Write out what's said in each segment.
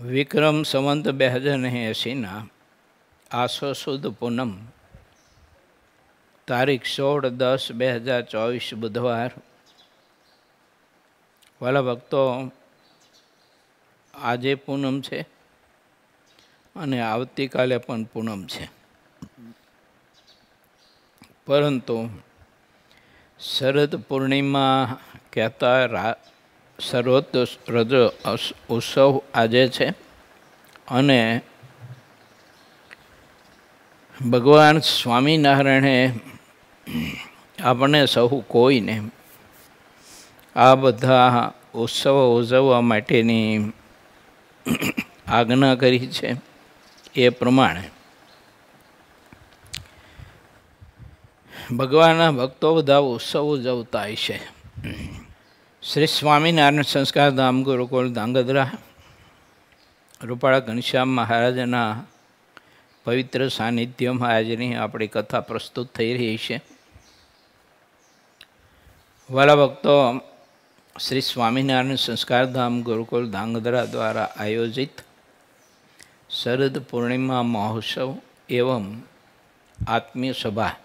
વિક્રમ સંવંત 2080ના આસો સુદ પૂનમ તારીખ 16/10/2024 બુધવાર. વાલા ભક્તો, આજે પૂનમ છે અને આવતીકાલે પણ પૂનમ છે, પરંતુ શરદ પૂર્ણિમા કહેતા સર્વોચ્ચ રજ ઉત્સવ આજે છે અને ભગવાન સ્વામિનારાયણે આપણે સહુ કોઈને આ બધા ઉત્સવો ઉજવવા માટેની આજ્ઞા કરી છે. એ પ્રમાણે ભગવાનના ભક્તો બધા ઉત્સવ ઉજવતા હોય છે. શ્રી સ્વામિનારાયણ સંસ્કાર ધામ ગુરુકુળ ધાંગધ્રા રૂપાળા ઘનશ્યામ મહારાજના પવિત્ર સાનિધ્યમાં આજની આપણી કથા પ્રસ્તુત થઈ રહી છે. વાલા ભક્તો, શ્રી સ્વામિનારાયણ સંસ્કાર ધામ ગુરુકુળ ધાંગધ્રા દ્વારા આયોજિત શરદ પૂર્ણિમા મહોત્સવ એવં આત્મીય સભા,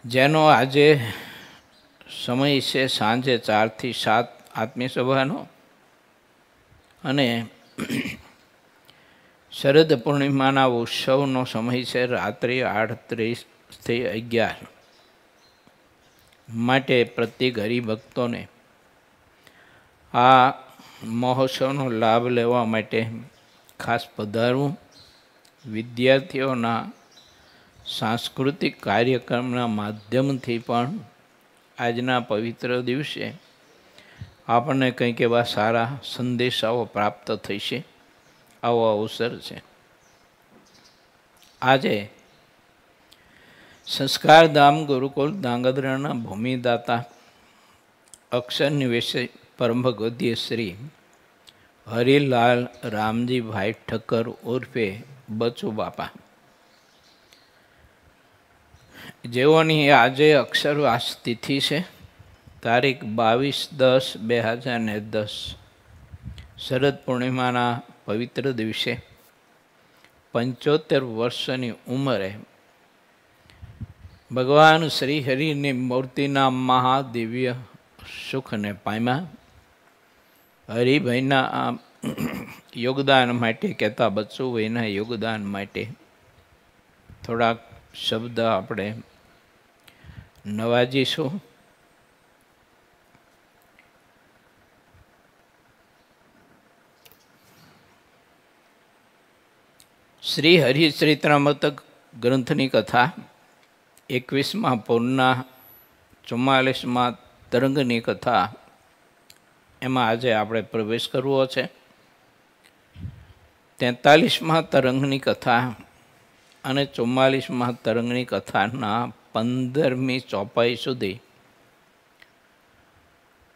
જેનો આજે સમય છે સાંજે 4 થી 7 આત્મીય સભાનો, અને શરદ પૂર્ણિમાના ઉત્સવનો સમય છે રાત્રિ 8:30 થી 11. માટે પ્રત્યેક હરિભક્તોને આ મહોત્સવનો લાભ લેવા માટે ખાસ પધારવું. વિદ્યાર્થીઓના સાંસ્કૃતિક કાર્યક્રમના માધ્યમથી પણ આજના પવિત્ર દિવસે આપણને કંઈક એવા સારા સંદેશાઓ પ્રાપ્ત થશે. આવો અવસર છે. આજે સંસ્કારધામ ગુરુકુળ ધાંગધ્રાના ભૂમિદાતા અક્ષર નિવેશી પરમ ભગવદીય શ્રી હરિલાલ રામજીભાઈ ઠક્કર ઉર્ફે બચુ બાપા, જેઓની આજે અક્ષરવાસ તિથિ છે તારીખ 22/10/2010, શરદ પૂર્ણિમાના પવિત્ર દિવસે 75 વર્ષની ઉંમરે ભગવાન શ્રી હરિની મૂર્તિના મહાદિવ્ય સુખને પામ્યા. હરિભાઈના યોગદાન માટે કહેતા બચુભાઈના યોગદાન માટે થોડાક શબ્દ આપણે નવાજીશું. શ્રી હરિચરિત્રામૃત ગ્રંથની કથા 21મા પૂરના 44મા તરંગની કથા, એમાં આજે આપણે પ્રવેશ કરવો છે. 43મા તરંગની કથા અને 44મા તરંગની કથાના 15મી ચોપાઈ સુધી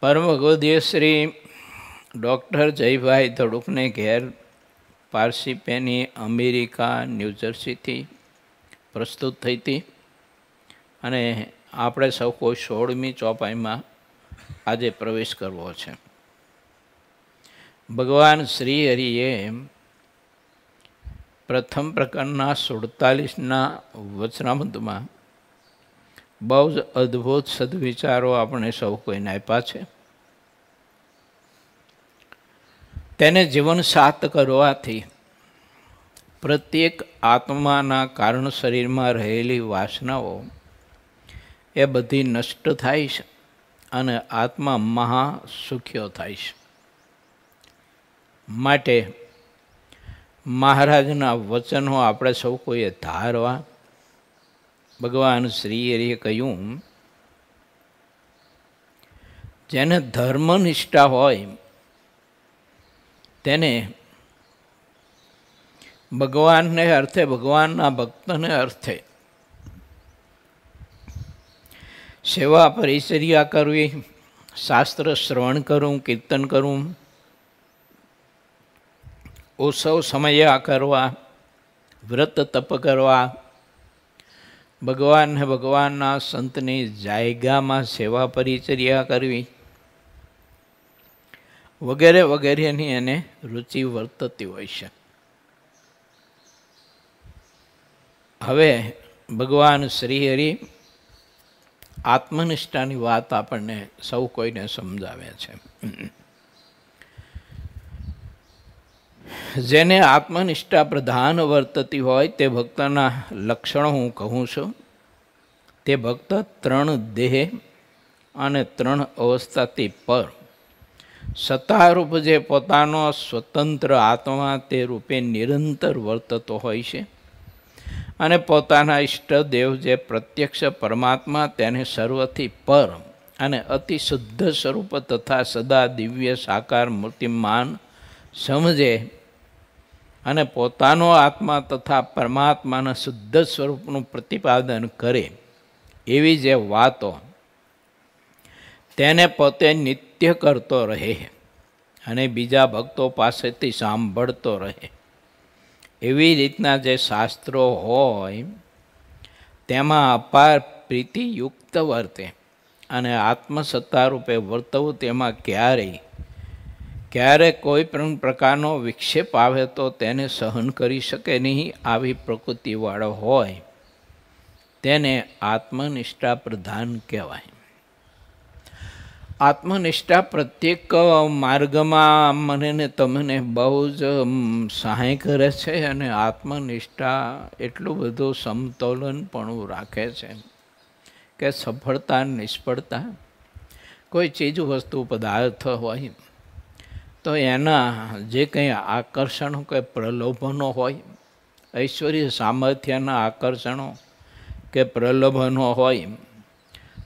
પરમ ભગવદીય શ્રી ડૉક્ટર જયભાઈ ધડુકને ઘેર પારસીપેની અમેરિકા ન્યૂજર્સીથી પ્રસ્તુત થઈ હતી, અને આપણે સૌ કોઈ 16મી ચોપાઈમાં આજે પ્રવેશ કરવો છે. ભગવાન શ્રી હરિએ પ્રથમ પ્રકરણના 47ના વચનામૃતમાં બહુ જ અદ્ભુત સદવિચારો આપણે સૌ કોઈને આપ્યા છે. તેને જીવનસાત કરવાથી પ્રત્યેક આત્માના કારણ શરીરમાં રહેલી વાસનાઓ એ બધી નષ્ટ થાય છે અને આત્મા મહાસુખ્યો થાય છે. માટે મહારાજના વચનો આપણે સૌ કોઈએ ધારવા. ભગવાન શ્રી હરિએ કહ્યું, જેને ધર્મનિષ્ઠા હોય તેને ભગવાનને અર્થે, ભગવાનના ભક્તને અર્થે સેવા પરિચર્યા કરવી, શાસ્ત્ર શ્રવણ કરવું, કીર્તન કરવું, ઉત્સવ સમયા કરવા, વ્રત તપ કરવા, ભગવાનને ભગવાનના સંતની જાયગામાં સેવા પરિચર્યા કરવી, વગેરે વગેરેની એને રુચિ વર્તતી હોય છે. હવે ભગવાન શ્રી હરિ આત્મનિષ્ઠાની વાત આપણને સૌ કોઈને સમજાવે છે. જેને આત્મનિષ્ઠા પ્રધાન વર્તતી હોય તે ભક્તના લક્ષણો હું કહું છું. તે ભક્ત 3 દેહ અને 3 અવસ્થાથી પર સત્તારૂપ જે પોતાનો સ્વતંત્ર આત્મા તે રૂપે નિરંતર વર્તતો હોય છે અને પોતાના ઈષ્ટદેવ જે પ્રત્યક્ષ પરમાત્મા તેને સર્વથી પર અને અતિ શુદ્ધ સ્વરૂપ તથા સદા દિવ્ય સાકાર મૂર્તિમાન સમજે અને પોતાનો આત્મા તથા પરમાત્માના શુદ્ધ સ્વરૂપનું પ્રતિપાદન કરે એવી જે વાતો તેને પોતે નિત્ય કરતો રહે અને બીજા ભક્તો પાસેથી સાંભળતો રહે. એવી રીતના જે શાસ્ત્રો હોય તેમાં અપાર પ્રીતિયુક્ત વર્તે અને આત્મસત્તા રૂપે વર્તવું તેમાં ક્યારે કોઈ પણ પ્રકારનો વિક્ષેપ આવે તો તેને સહન કરી શકે નહીં. આવી પ્રકૃતિવાળો હોય તેને આત્મનિષ્ઠા પ્રધાન કહેવાય. આત્મનિષ્ઠા પ્રત્યેક માર્ગમાં મને ને તમને બહુ જ સહાય કરે છે અને આત્મનિષ્ઠા એટલું બધું સમતોલન પણ રાખે છે કે સફળતા નિષ્ફળતા કોઈ ચીજ વસ્તુ પદાર્થ હોય તો એના જે કંઈ આકર્ષણો કે પ્રલોભનો હોય, ઐશ્વર્ય સામર્થ્યના આકર્ષણો કે પ્રલોભનો હોય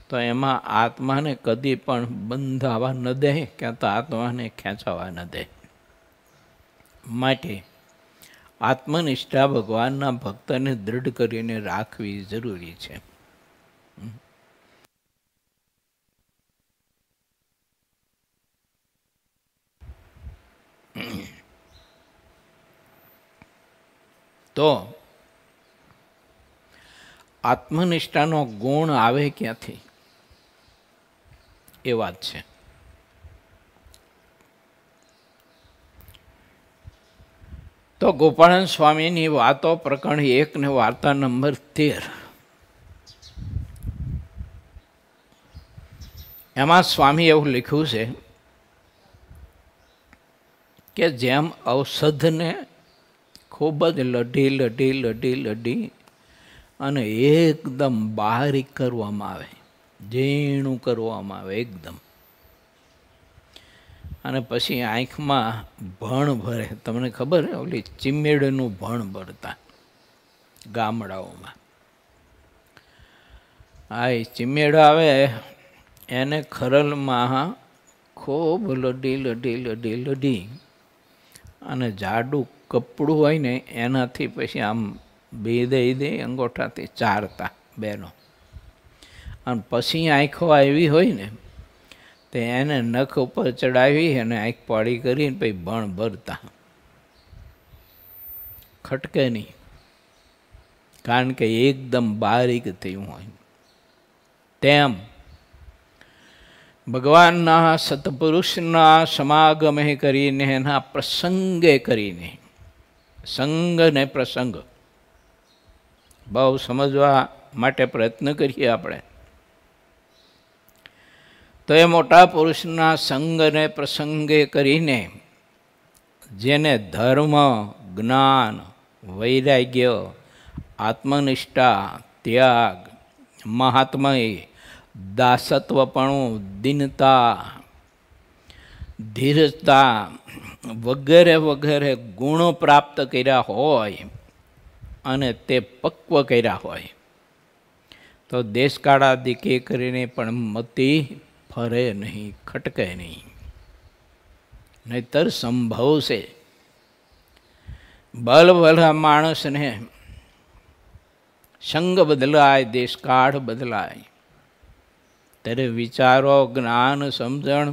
તો એમાં આત્માને કદી પણ બંધાવા ન દે ક્યાં તો આત્માને ખેંચાવા ન દે. માટે આત્મનિષ્ઠા ભગવાનના ભક્તને દૃઢ કરીને રાખવી જરૂરી છે. તો આત્મનિષ્ઠાનો ગુણ આવે ક્યાંથી એ વાત છે. તો ગોપાળન સ્વામીની વાતો પ્રકરણ 1 ને વાર્તા નંબર 13 એમાં સ્વામી એવું લખ્યું છે કે જેમ ઔષધને ખૂબ જ લઢી અને એકદમ બારીક કરવામાં આવે, ઝીણું કરવામાં આવે એકદમ, અને પછી આંખમાં ભણ ભરે. તમને ખબર ઓલી ચીમેડનું ભણ ભરતા ગામડાઓમાં. આ ચીમેડ આવે એને ખરલમાં ખૂબ લડી અને જાડું કપડું હોય ને એનાથી પછી આમ બેદાઈ દે અંગોઠાથી ચારતા બેનો. અને પછી આંખો આવી હોય ને તો એને નખ ઉપર ચડાવી અને આંખ પાડી કરીને પછી ભણ ભરતા. ખટકે નહીં, કારણ કે એકદમ બારીક થયું હોય. તેમ ભગવાનના સત્પુરુષના સમાગમે કરીને એના પ્રસંગે કરીને, સંગ ને પ્રસંગ બહુ સમજવા માટે પ્રયત્ન કરીએ આપણે તો એ મોટા પુરુષના સંગને પ્રસંગે કરીને જેને ધર્મ, જ્ઞાન, વૈરાગ્ય, આત્મનિષ્ઠા, ત્યાગ, મહાત્મય, દાસત્વપણું, દીનતા, ધીરજતા વગેરે વગેરે ગુણો પ્રાપ્ત કર્યા હોય અને તે પક્વ કર્યા હોય તો દેશકાળાદિક કરીને પણ મતિ ફરે નહીં, ખટકે નહીં. નહીતર સંભવ છે બલભલા માણસને સંગ બદલાય, દેશકાળ બદલાય, ત્યારે વિચારો, જ્ઞાન, સમજણ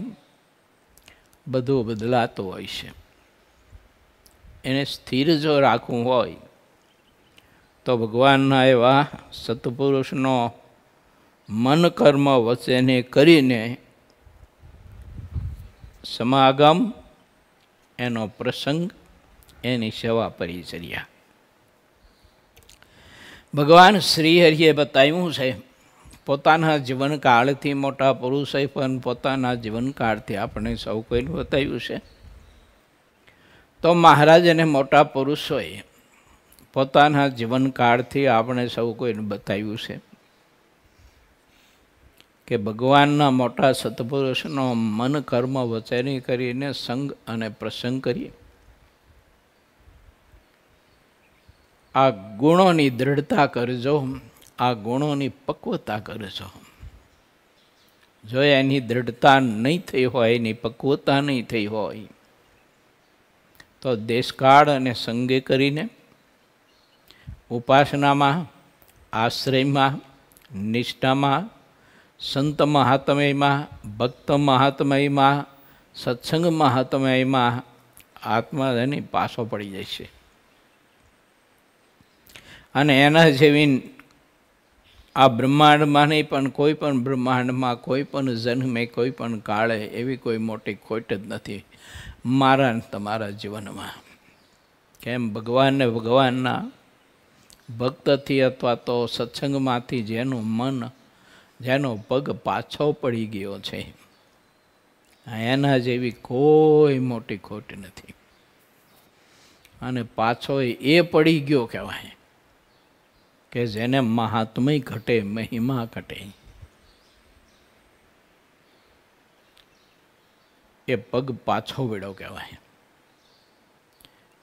બધું બદલાતું હોય છે. એને સ્થિર જો રાખવું હોય તો ભગવાનના એવા સત્પુરુષનો મન કર્મ વચ્ચેને કરીને સમાગમ, એનો પ્રસંગ, એની સેવા પરિચર્યા. ભગવાન શ્રી હરિએ બતાવ્યું છે, પોતાના જીવનકાળથી મોટા પુરુષે પણ પોતાના જીવનકાળથી આપણે સૌ કોઈને બતાવ્યું છે. તો મહારાજ અને મોટા પુરુષોએ પોતાના જીવનકાળથી આપણે સૌ કોઈને બતાવ્યું છે કે ભગવાનના મોટા સત્પુરુષનો મન કર્મ વચેની કરીને સંગ અને પ્રસંગ કરીએ. આ ગુણોની દૃઢતા કરજો, આ ગુણોની પક્વતા કરજો. જો એની દૃઢતા નહીં થઈ હોય, એની પક્વતા નહીં થઈ હોય, તો દેશકાળ અને સંગે કરીને ઉપાસનામાં, આશ્રયમાં, નિષ્ઠામાં, સંત મહાત્મયમાં, ભક્ત મહાત્મયમાં, સત્સંગ મહાત્મયમાં આત્મા એની પાછો પડી જાય છે. અને એના જેવી આ બ્રહ્માંડમાં નહીં પણ કોઈ પણ બ્રહ્માંડમાં, કોઈ પણ જન્મે, કોઈ પણ કાળે એવી કોઈ મોટી ખોટ જ નથી મારા ને તમારા જીવનમાં. કેમ? ભગવાનને ભગવાનના ભક્તથી અથવા તો સત્સંગમાંથી જેનું મન, જેનો પગ પાછો પડી ગયો છે, એના જેવી કોઈ મોટી ખોટ નથી. અને પાછો એ પડી ગયો કહેવાય કે જેને મહાત્મય ઘટે, મહિમા ઘટે. એ પગ પાછો વળ્યો કહેવાય.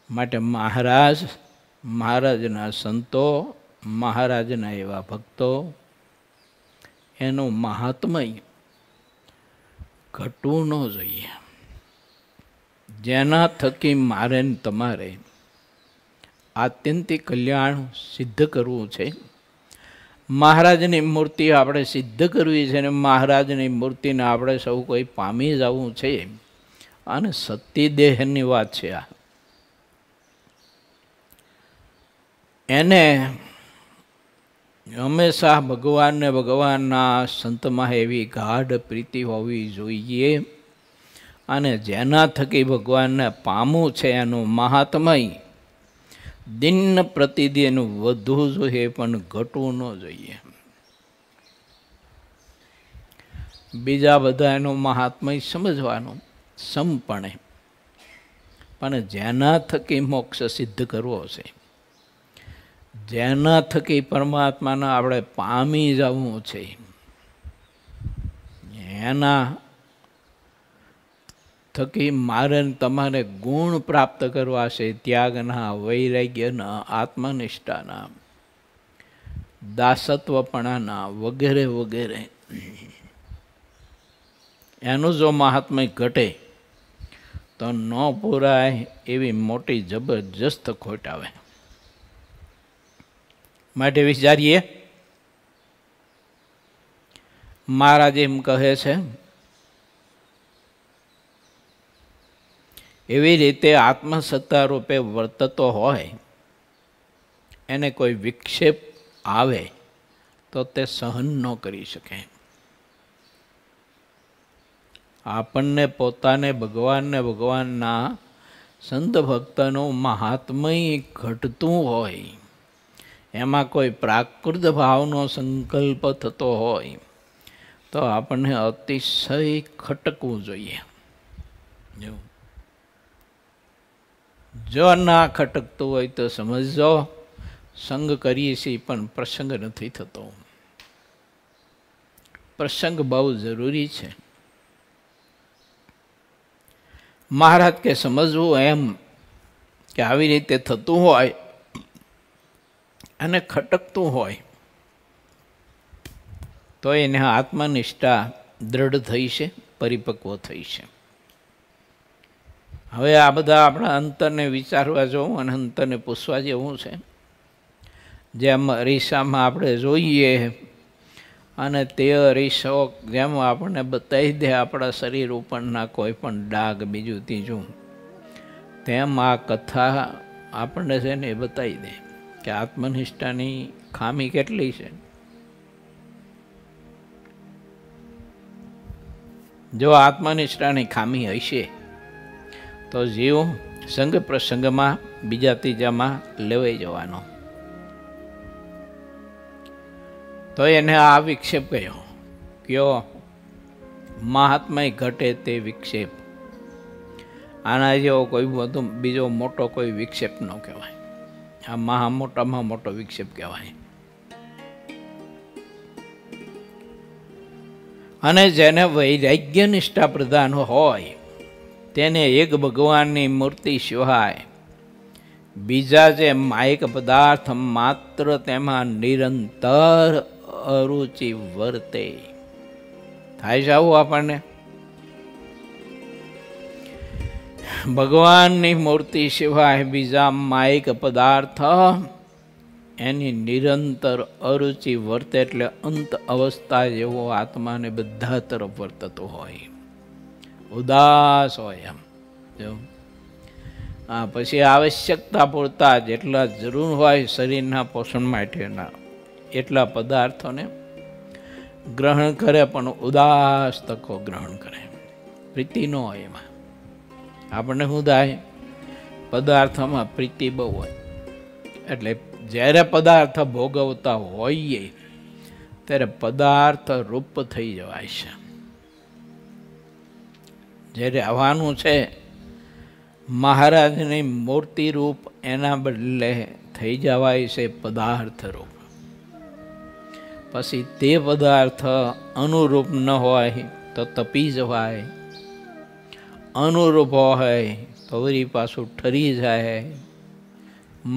માટે મહારાજ, મહારાજના સંતો, મહારાજના એવા ભક્તો, એનું મહાત્મય ઘટવું ન જોઈએ. જેના થકી મારે ને તમારે આત્યંતિક કલ્યાણ સિદ્ધ કરવું છે. મહારાજની મૂર્તિ આપણે સિદ્ધ કરવી છે ને મહારાજની મૂર્તિને આપણે સૌ કોઈ પામી જવું છે. અને સતી દેહની વાત છે આ. એને હંમેશા ભગવાનને ભગવાનના સંતમાં એવી ગાઢ પ્રીતિ હોવી જોઈએ. અને જેના થકી ભગવાનને પામવું છે એનું મહાત્મય દિન પ્રતિદિન વધવું જોઈએ, પણ ઘટવું ન જોઈએ. બીજા બધા એનું મહાત્મય સમજવાનું સમપણે, પણ જેના થકી મોક્ષ સિદ્ધ કરવો છે, જેના થકી પરમાત્માને આપણે પામી જવું છે, એના થકી મારે તમારે ગુણ પ્રાપ્ત કરવા છે. ત્યાગના, વૈરાગ્યના, આત્મનિષ્ઠાના, દાસત્વપણાના વગેરે વગેરે. એનું જો મહાત્મય ઘટે તો ન પૂરાય એવી મોટી જબરજસ્ત ખોટ આવે. માટે વિચારીએ. મહારાજ એમ કહે છે, એવી રીતે આત્મસત્તા રૂપે વર્તતો હોય, એને કોઈ વિક્ષેપ આવે તો તે સહન ન કરી શકે. આપણને પોતાને ભગવાનને ભગવાનના સંત ભક્તનું મહાત્મય ઘટતું હોય, એમાં કોઈ પ્રાકૃત ભાવનો સંકલ્પ થતો હોય, તો આપણને અતિશય ખટકવું જોઈએ. જો ના ખટકતું હોય તો સમજો સંગ કરીએ છીએ પણ પ્રસંગ નથી થતો. પ્રસંગ બહુ જરૂરી છે. મહારાજ કે સમજવું એમ કે આવી રીતે થતું હોય અને ખટકતું હોય તો એને આત્મનિષ્ઠા દ્રઢ થઈ છે, પરિપક્વ થઈ છે. હવે આ બધા આપણા અંતરને વિચારવા જવું અને અંતરને પૂછવા જેવું છે. જેમ અરીસામાં આપણે જોઈએ અને તે અરીસો જેમ આપણને બતાવી દે આપણા શરીર ઉપરના કોઈ પણ ડાઘ, બીજું ત્રીજું, તેમ આ કથા આપણને છે ને એ બતાવી દે કે આત્મનિષ્ઠાની ખામી કેટલી છે. જો આત્મનિષ્ઠાની ખામી હશે તો જીવ સંગ પ્રસંગમાં બીજા ત્રીજામાં લેવાઈ જવાનો. તો એને આ વિક્ષેપ કહ્યો. કયો? મહાત્માય ઘટે તે વિક્ષેપ. આના જેવો કોઈ બીજો મોટો કોઈ વિક્ષેપ ન કહેવાય. આ મોટામાં મોટો વિક્ષેપ કહેવાય. અને જેને વૈરાગ્ય નિષ્ઠા પ્રધાન હોય તેને એક ભગવાનની મૂર્તિ સિવાય બીજા જે માયક પદાર્થ માત્ર તેમાં નિરંતર અરુચિ વર્તે. થાય છે આવું આપણને? ભગવાનની મૂર્તિ સિવાય બીજા માયક પદાર્થ એની નિરંતર અરુચિ વર્તે એટલે અંત અવસ્થા જેવો આત્માને બધા તરફ વર્તતો હોય, ઉદાસ હોય. એમ જો પછી આવશ્યકતા પૂરતા જેટલા જરૂર હોય શરીરના પોષણ માટેના એટલા પદાર્થોને ગ્રહણ કરે, પણ ઉદાસ તકો ગ્રહણ કરે, પ્રીતિ ન હોય એમાં. આપણને શું થાય? પદાર્થમાં પ્રીતિ બહુ હોય એટલે જ્યારે પદાર્થ ભોગવતા હોઈએ ત્યારે પદાર્થ રૂપ થઈ જવાય છે. જ્યારે આવવાનું છે મહારાજની મૂર્તિ રૂપ, એના બદલે થઈ જવાય છે પદાર્થ રૂપ. પછી તે પદાર્થ અનુરૂપ ન હોય તો તપી જવાય, અનુરૂપ હોય તો વળી પાછું ઠરી જાય.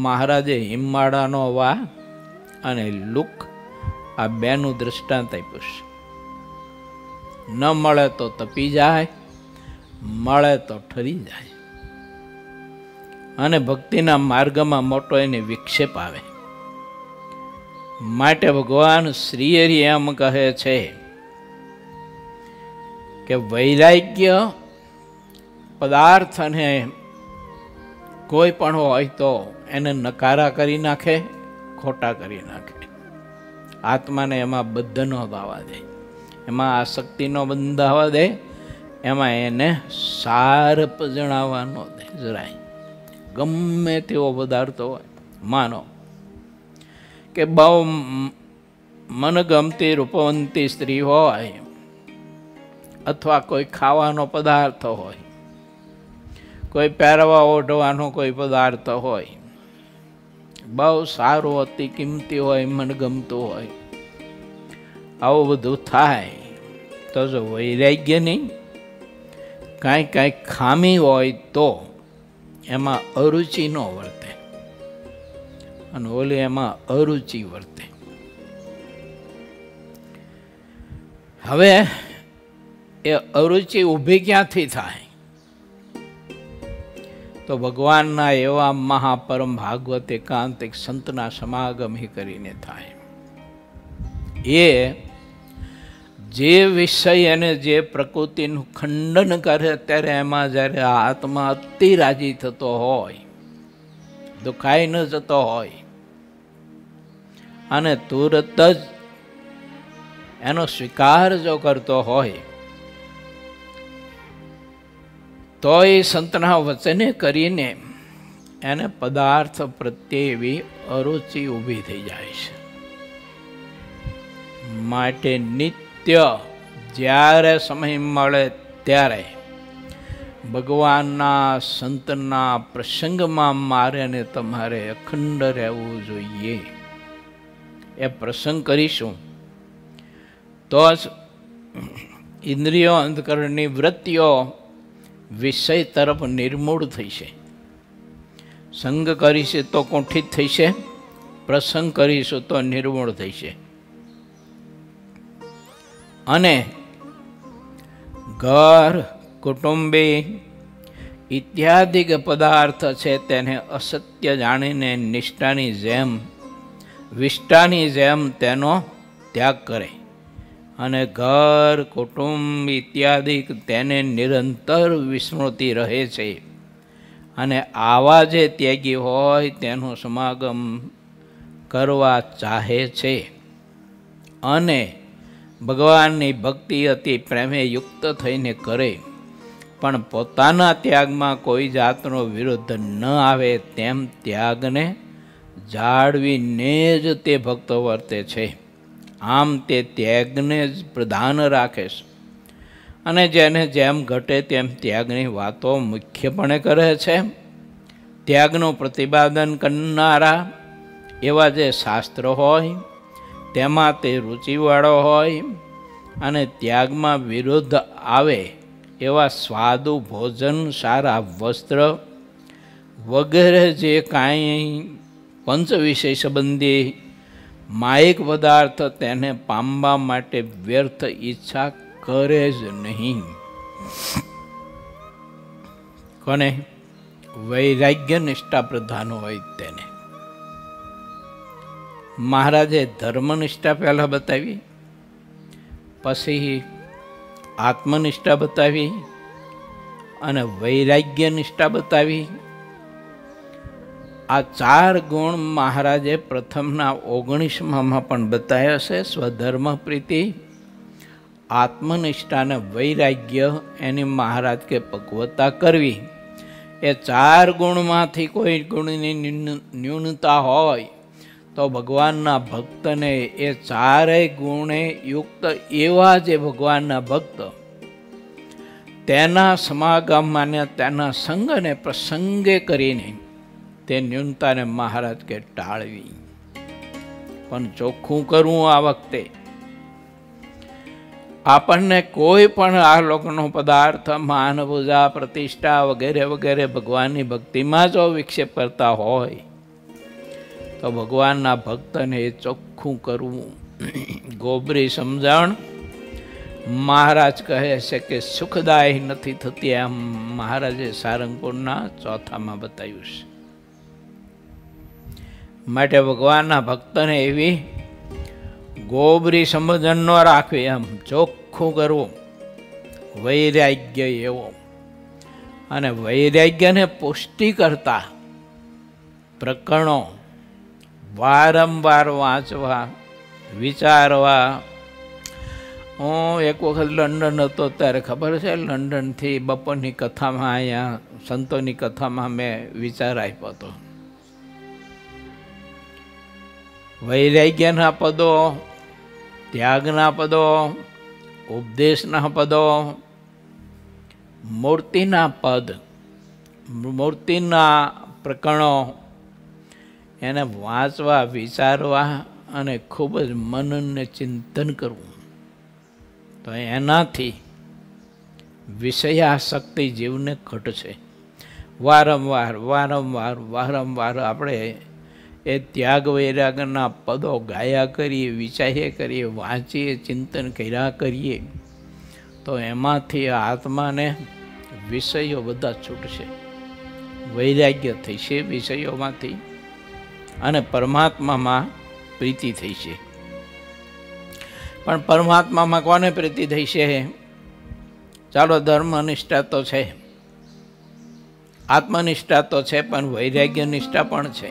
મહારાજે હિમાળાનો વા અને લુક આ બેનું દ્રષ્ટાંત આપ્યું છે. ન મળે તો તપી જાય, મળે તો ઠરી જાય. અને ભક્તિના માર્ગમાં મોટો એને વિક્ષેપ આવે. માટે ભગવાન શ્રી હરિ એમ કહે છે કે વૈરાગ્ય પદાર્થને કોઈ પણ હોય તો એને નકારા કરી નાખે, ખોટા કરી નાખે. આત્માને એમાં બંધ ન થવા દે, એમાં આસક્તિ ન બંધાવા દે, એમાં એને સારપ જણાવવા ન દે જરાય. ગમે તેવો પદાર્થ હોય, માનો કે બહુ મનગમતી રૂપવંતી સ્ત્રી હોય અથવા કોઈ ખાવાનો પદાર્થ હોય, કોઈ પહેરવા ઓઢવાનો કોઈ પદાર્થ હોય, બહુ સારું અતિ કિંમતી હોય, મનગમતું હોય, આવું બધું થાય તો જો વૈરાગ્યની કાંઈ ખામી હોય તો એમાં અરુચિ ન વર્તે, અને ઓલી એમાં અરુચિ વર્તે. હવે એ અરુચિ ઊભી ક્યાંથી થાય? તો ભગવાનના એવા મહાપરમ ભાગવત એકાંતિક સંતના સમાગમ કરીને થાય. એ જે વિષય અને જે પ્રકૃતિનું ખંડન કરે ત્યારે એમાં જ્યારે આત્મા અતિ રાજી થતો હોય, દુખાઈ ન જતો હોય, અને તુરત જ એનો સ્વીકાર જો કરતો હોય તો એ સંતના વચને કરીને એને પદાર્થ પ્રત્યે એવી અરુચિ ઊભી થઈ જાય છે. માટે નિત્ય જ્યારે સમય મળે ત્યારે ભગવાનના સંતના પ્રસંગમાં મારે ને તમારે અખંડ રહેવું જોઈએ. એ પ્રસંગ કરીશું તો જ ઇન્દ્રિયો અંતકરણની વૃત્તિઓ વિષય તરફ નિર્મૂળ થશે. સંગ કરીશે તો કુંઠિત થશે, પ્રસંગ કરીશું તો નિર્મૂળ થશે. અને ઘર, કુટુંબી ઇત્યાદિક પદાર્થ છે તેને અસત્ય જાણીને નિષ્ઠાની જેમ, વિષ્ટાની જેમ તેનો ત્યાગ કરે, અને ઘર, કુટુંબ ઇત્યાદિ તેને નિરંતર વિસ્મૃતિ રહે છે. અને આવા જે ત્યાગી હોય તેનો સમાગમ કરવા ચાહે છે. અને ભગવાનની ભક્તિ અતિ પ્રેમે યુક્ત થઈને કરે, પણ પોતાના ત્યાગમાં કોઈ જાતનો વિરોધ ન આવે તેમ ત્યાગને જાળવીને જ તે ભક્તો વર્તે છે. આમ તે ત્યાગને જ પ્રધાન રાખે છે અને જેને જેમ ઘટે તેમ ત્યાગની વાતો મુખ્યપણે કરે છે. ત્યાગનું પ્રતિપાદન કરનારા એવા જે શાસ્ત્ર હોય તેમાં તે રુચિવાળો હોય અને ત્યાગમાં વિરોધ આવે એવા સ્વાદુ ભોજન, સારા વસ્ત્ર વગેરે જે કાંઈ પંચ વિષય સંબંધી માયિક પદાર્થ તેને પામવા માટે વ્યર્થ ઈચ્છા કરે જ નહીં. કોને? વૈરાગ્ય નિષ્ઠા પ્રધાન હોય તેને. મહારાજે ધર્મનિષ્ઠા પહેલાં બતાવી, પછી આત્મનિષ્ઠા બતાવી અને વૈરાગ્ય નિષ્ઠા બતાવી. આ 4 ગુણ મહારાજે પ્રથમના 19માં પણ બતાવ્યા છે. સ્વધર્મ પ્રીતિ, આત્મનિષ્ઠા અને વૈરાગ્ય, એની મહારાજ કે પક્વતા કરવી. એ 4 ગુણમાંથી કોઈ ગુણની ન્યૂનતા હોય તો ભગવાનના ભક્તને એ 4 ગુણે યુક્ત એવા જે ભગવાનના ભક્ત તેના સમાગમને, તેના સંગને પ્રસંગે કરીને તે ન્યૂનતાને મહારાજ કે ટાળવી. પણ ચોખ્ખું કરવું, આ વખતે આપણને કોઈ પણ આ લોકનો પદાર્થ, માન, પૂજા, પ્રતિષ્ઠા વગેરે વગેરે ભગવાનની ભક્તિમાં જો વિક્ષેપ કરતા હોય તો ભગવાનના ભક્તને એ ચોખ્ખું કરવું. ગોબરી સમજણ મહારાજ કહે છે કે સુખદાયી નથી થતી, એમ મહારાજે સારંગપુરના 4માં બતાવ્યું છે. માટે ભગવાનના ભક્તને એવી ગોબરી સમજણ ન રાખવી, એમ ચોખ્ખું કરવું. વૈરાગ્ય એવો, અને વૈરાગ્યને પુષ્ટિ કરતા પ્રકરણો વારંવાર વાંચવા, વિચારવા. હું એક વખત લંડન હતો ત્યારે ખબર છે, લંડનથી બપોરની કથામાં, અહીંયા સંતોની કથામાં મેં વિચાર આપ્યો હતો. વૈરાગ્યના પદો, ત્યાગના પદો, ઉપદેશના પદો, મૂર્તિના પદ, મૂર્તિના પ્રકરણો એને વાંચવા, વિચારવા અને ખૂબ જ મનનને ચિંતન કરવું. તો એનાથી વિષયાસક્તિ જીવને ઘટશે. વારંવાર વારંવાર વારંવાર આપણે એ ત્યાગ વૈરાગના પદો ગાયા કરીએ, વિચાર્યા કરીએ, વાંચીએ, ચિંતન કર્યા કરીએ તો એમાંથી આત્માને વિષયો બધા છૂટશે, વૈરાગ્ય થશે વિષયોમાંથી અને પરમાત્મામાં પ્રીતિ થશે. પણ પરમાત્મામાં કોને પ્રીતિ થશે? ચાલો, ધર્મનિષ્ઠા તો છે, આત્મનિષ્ઠા તો છે, પણ વૈરાગ્ય નિષ્ઠા પણ છે.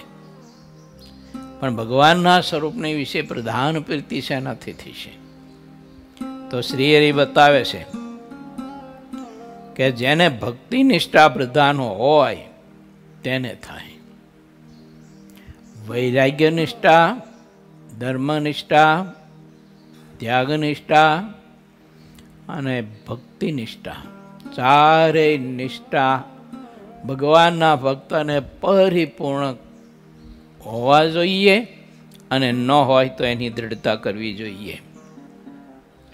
પણ ભગવાનના સ્વરૂપની વિશે પ્રધાન પ્રીતિ શેનાથી થશે? તો શ્રી હરિ બતાવે છે કે જેને ભક્તિ નિષ્ઠા પ્રધાન હોય તેને થાય. વૈરાગ્ય નિષ્ઠા, ધર્મનિષ્ઠા, ત્યાગનિષ્ઠા અને ભક્તિ નિષ્ઠા, 4 નિષ્ઠા ભગવાનના ભક્તને પરિપૂર્ણ હોવા જોઈએ અને ન હોય તો એની દૃઢતા કરવી જોઈએ.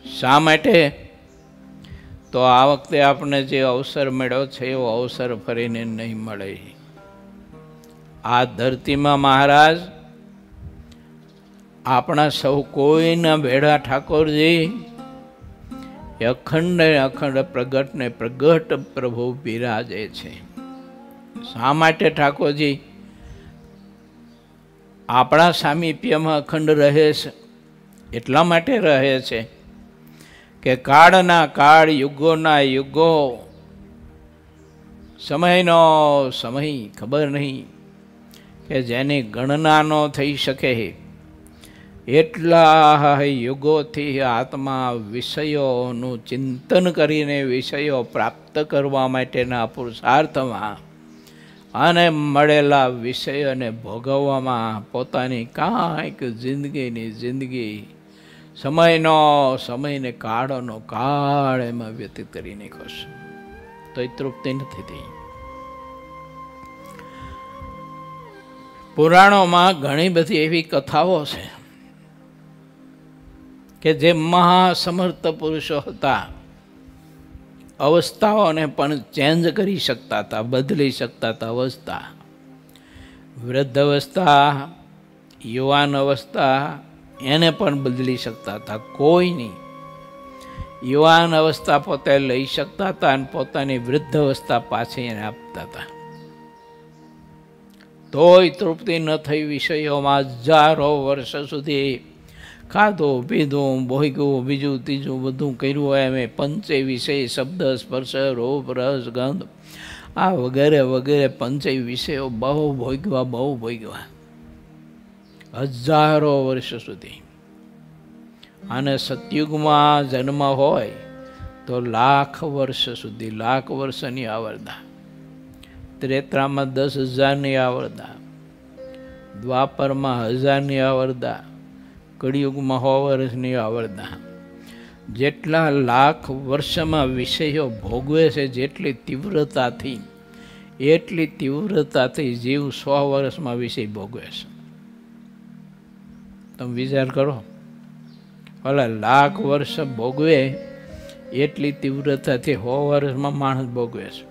શા માટે? તો આ વખતે આપણે જે અવસર મળ્યો છે એવો અવસર ફરીને નહીં મળે. આ ધરતીમાં મહારાજ આપણા સૌ કોઈના ભેળા ઠાકોરજી અખંડ અખંડ પ્રગટ ને પ્રગટ પ્રભુ બિરાજે છે. શા માટે ઠાકોરજી આપણા સામીપ્યમાં અખંડ રહે છે? એટલા માટે રહે છે કે કાળના કાળ, યુગોના યુગો, સમયનો સમય ખબર નહીં કે જેની ગણના ન થઈ શકે એટલા યુગોથી આત્મા વિષયોનું ચિંતન કરીને વિષયો પ્રાપ્ત કરવા માટેના પુરુષાર્થમાં અને મળેલા વિષયોને ભોગવવામાં પોતાની કાંઈક જિંદગી સમયને કાળ એમાં વ્યતીત કરી નાખ્યો છે, તો એ તૃપ્તિ નથી થઈ. પુરાણોમાં ઘણી બધી એવી કથાઓ છે કે જે મહાસમર્થ પુરુષો હતા, અવસ્થાઓને પણ ચેન્જ કરી શકતા હતા, બદલી શકતા હતા. અવસ્થા, વૃદ્ધ અવસ્થા, યુવાન અવસ્થા, એને પણ બદલી શકતા હતા. કોઈ નહીં, યુવાન અવસ્થા પોતે લઈ શકતા હતા અને પોતાની વૃદ્ધ અવસ્થા પાછી એને આપતા હતા. તોય તૃપ્તિ ન થઈ. વિષયોમાં હજારો વર્ષ સુધી ખાધું પીધું ભોગ્યું, બીજું ત્રીજું બધું કર્યું હોય. એમ પંચે વિષય શબ્દ સ્પર્શ રૂપ રસ ગંધ આ વગેરે વગેરે પંચે વિષયો બહુ ભોગવા હજારો વર્ષ સુધી. અને સતયુગમાં જન્મ હોય તો લાખ વર્ષ સુધી, લાખ વર્ષની આવરદા. ત્રેતામાં 10,000ની આવરદા, દ્વાપરમાં 1000ની આવરદા, કળિયુગમાં 100 વર્ષની આવરદા. જેટલા લાખ વર્ષમાં વિષયો ભોગવે છે, જેટલી તીવ્રતાથી જીવ 100 વર્ષમાં વિષય ભોગવે છે. તમે વિચાર કરો, ઓલા લાખ વર્ષ ભોગવે એટલી તીવ્રતાથી 100 વર્ષમાં માણસ ભોગવે છે.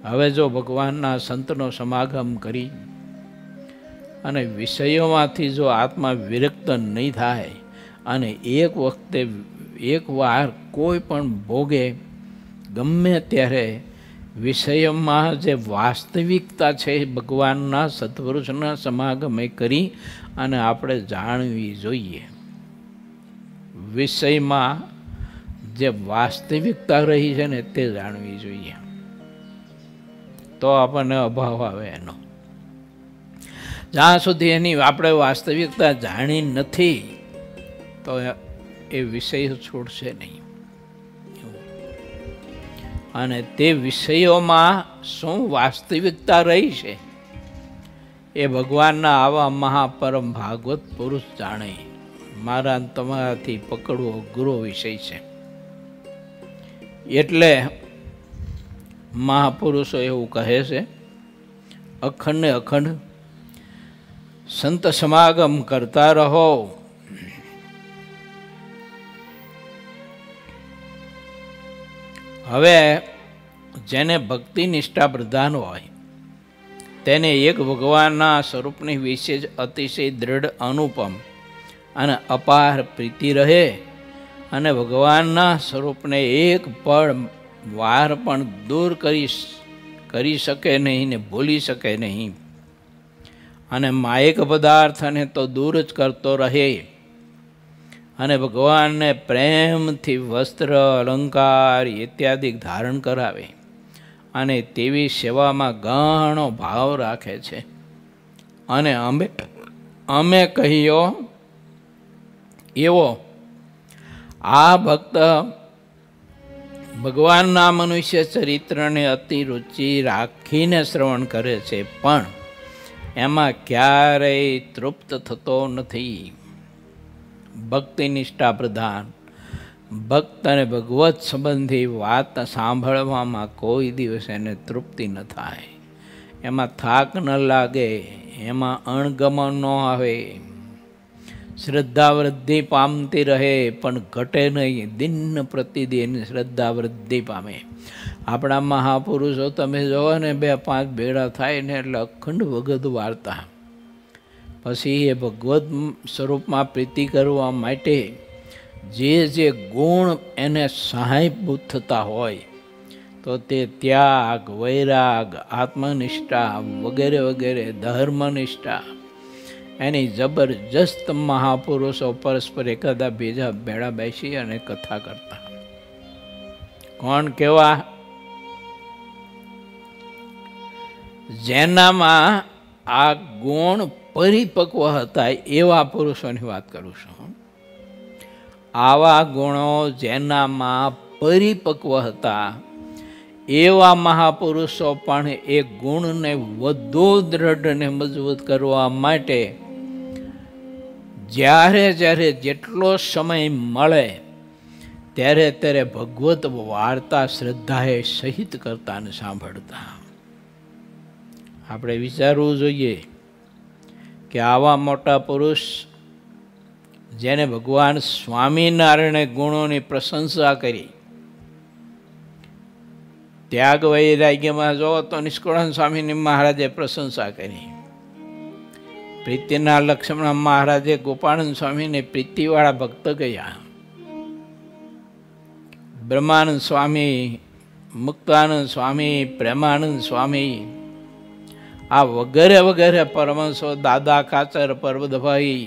હવે જો ભગવાનના સંતનો સમાગમ કરી અને વિષયોમાંથી જો આત્મા વિરક્ત નહીં થાય અને એક વાર કોઈ પણ ભોગે, ગમે ત્યારે વિષયમાં જે વાસ્તવિકતા છે ભગવાનના સત્પુરુષના સમાગમે કરી અને આપણે જાણવી જોઈએ. વિષયમાં જે વાસ્તવિકતા રહી છે ને તે જાણવી જોઈએ, તો આપણને અભાવ આવે એનો. જ્યાં સુધી એની આપણે વાસ્તવિકતા જાણી નથી તો એ વિષય છોડશે નહીં. અને તે વિષયોમાં શું વાસ્તવિકતા રહી છે એ ભગવાનના આવા મહાપરમ ભાગવત પુરુષ જાણે. મારા તમારાથી પકડવો અઘરો વિષય છે. એટલે મહાપુરુષો એવું કહે છે, અખંડ સંત સમાગમ કરતા રહો. હવે જેને ભક્તિ નિષ્ઠા પ્રધાન હોય તેને એક ભગવાનના સ્વરૂપની વિશે જ અતિશય દ્રઢ અનુપમ અને અપાર પ્રીતિ રહે અને ભગવાનના સ્વરૂપને એક પળ વાર પણ દૂર કરી શકે નહીં ને ભૂલી શકે નહીં. અને માયક પદાર્થને તો દૂર જ કરતો રહે અને ભગવાનને પ્રેમથી વસ્ત્ર અલંકાર ઇત્યાદિ ધારણ કરાવે અને તેવી સેવામાં ઘણો ભાવ રાખે છે. અને અમે કહીયો એવો આ ભક્ત ભગવાનના મનુષ્ય ચરિત્રને અતિ રુચિ રાખીને શ્રવણ કરે છે, પણ એમાં ક્યારેય તૃપ્ત થતો નથી. ભક્તિ નિષ્ઠા પ્રધાન ભક્ત અને ભગવત સંબંધી વાત સાંભળવામાં કોઈ દિવસ એને તૃપ્તિ ન થાય, એમાં થાક ન લાગે, એમાં અણગમન ન આવે. શ્રદ્ધા વૃદ્ધિ પામતી રહે પણ ઘટે નહીં. દિન પ્રતિદિન શ્રદ્ધા વૃદ્ધિ પામે. આપણા મહાપુરુષો તમે જોવો ને 2-5 ભેળા થાય ને એટલે અખંડ ભગત વાર્તા. પછી એ ભગવત સ્વરૂપમાં પ્રીતિ કરવા માટે જે ગુણ એને સહાયભૂત થતા હોય તો તે ત્યાગ, વૈરાગ, આત્મનિષ્ઠા વગેરે વગેરે, ધર્મનિષ્ઠા, એની જબરજસ્ત મહાપુરુષો પરસ્પર એકાદા બીજા ભેળા બેસી અને કથા કરતા. કોણ કેવા? જેનામાં આ ગુણ પરિપક્વ હતા એવા પુરુષોની વાત કરું છું. આવા ગુણો જેનામાં પરિપક્વ હતા એવા મહાપુરુષો પણ એ ગુણને વધુ દ્રઢ અને મજબૂત કરવા માટે જ્યારે જ્યારે જેટલો સમય મળે ત્યારે ત્યારે ભગવત વાર્તા શ્રદ્ધાએ સહિત કરતા અને સાંભળતા. આપણે વિચારવું જોઈએ કે આવા મોટા પુરુષ જેને ભગવાન સ્વામિનારાયણે ગુણોની પ્રશંસા કરી, ત્યાગ વૈરાગ્યમાં જો તો નિષ્કુળાનંદ સ્વામીની મહારાજે પ્રશંસા કરી, પ્રીતિના લક્ષ્મણ મહારાજે ગોપાળાનંદ સ્વામીને પ્રીતિવાળા ભક્ત ગયા, બ્રહ્માનંદ સ્વામી, મુક્તાનંદ સ્વામી, પ્રેમાનંદ સ્વામી, આ વગેરે વગેરે પરમહંસો, દાદા કાચર, પરબતભાઈ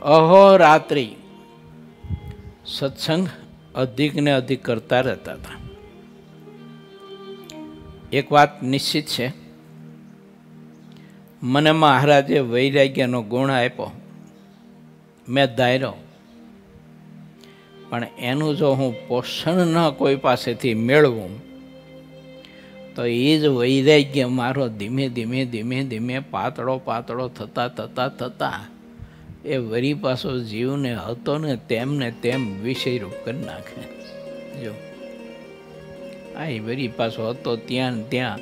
અહોરાત્રિ સત્સંગ અધિક ને અધિક કરતા રહેતા હતા. એક વાત નિશ્ચિત છે, મને મહારાજે વૈરાગ્યનો ગુણ આપ્યો, મેં ધાર્યો, પણ એનું જો હું પોષણ ન કોઈ પાસેથી મેળવું તો એ જ વૈરાગ્ય મારો ધીમે ધીમે ધીમે ધીમે પાતળો પાતળો થતા થતા થતા એ વરી પાછો જીવને હતો ને તેમ વિષયરૂપ કરી નાખે. જો આ એ વરી પાછો હતો ત્યાં ને ત્યાં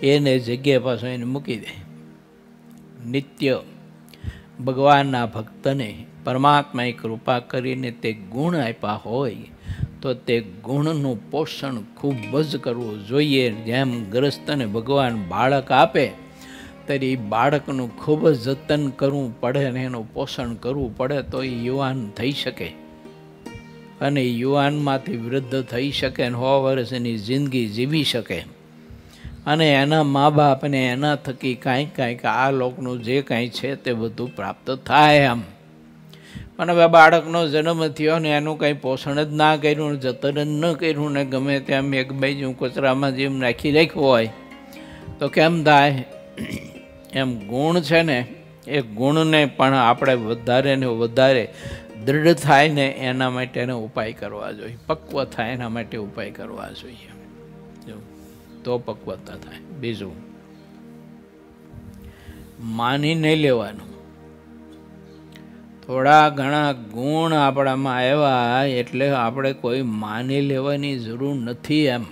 એને જગ્યાએ પાછો એને મૂકી દે. નિત્ય ભગવાનના ભક્તને પરમાત્માએ કૃપા કરીને તે ગુણ આપ્યા હોય તો તે ગુણનું પોષણ ખૂબ જ કરવું જોઈએ. જેમ ગ્રસ્તને ભગવાન બાળક આપે ત્યારે એ બાળકનું ખૂબ જ જતન કરવું પડે અને એનું પોષણ કરવું પડે તો એ યુવાન થઈ શકે અને યુવાનમાંથી વૃદ્ધ થઈ શકે અને 100 વર્ષની જિંદગી જીવી શકે અને એના મા બાપને એના થકી કાંઈક આ લોકનું જે કાંઈ છે તે બધું પ્રાપ્ત થાય. આમ પણ હવે બાળકનો જન્મ થયો ને એનું કંઈ પોષણ જ ના કર્યું, જતન જ ન કર્યું ને ગમે ત્યાં એક બાજુ કચરામાં જેમ નાખી રાખ્યું હોય તો કેમ થાય? એમ ગુણ છે ને એ ગુણને પણ આપણે વધારે ને વધારે દૃઢ થાય ને એના માટે એને ઉપાય કરવા જોઈએ, પક્વ થાય એના માટે ઉપાય કરવા જોઈએ, તો પક્વતા થાય. બીજું, માની નહીં લેવાનું. થોડા ઘણા ગુણ આપણામાં આવ્યા એટલે આપણે કોઈ માની લેવાની જરૂર નથી. એમ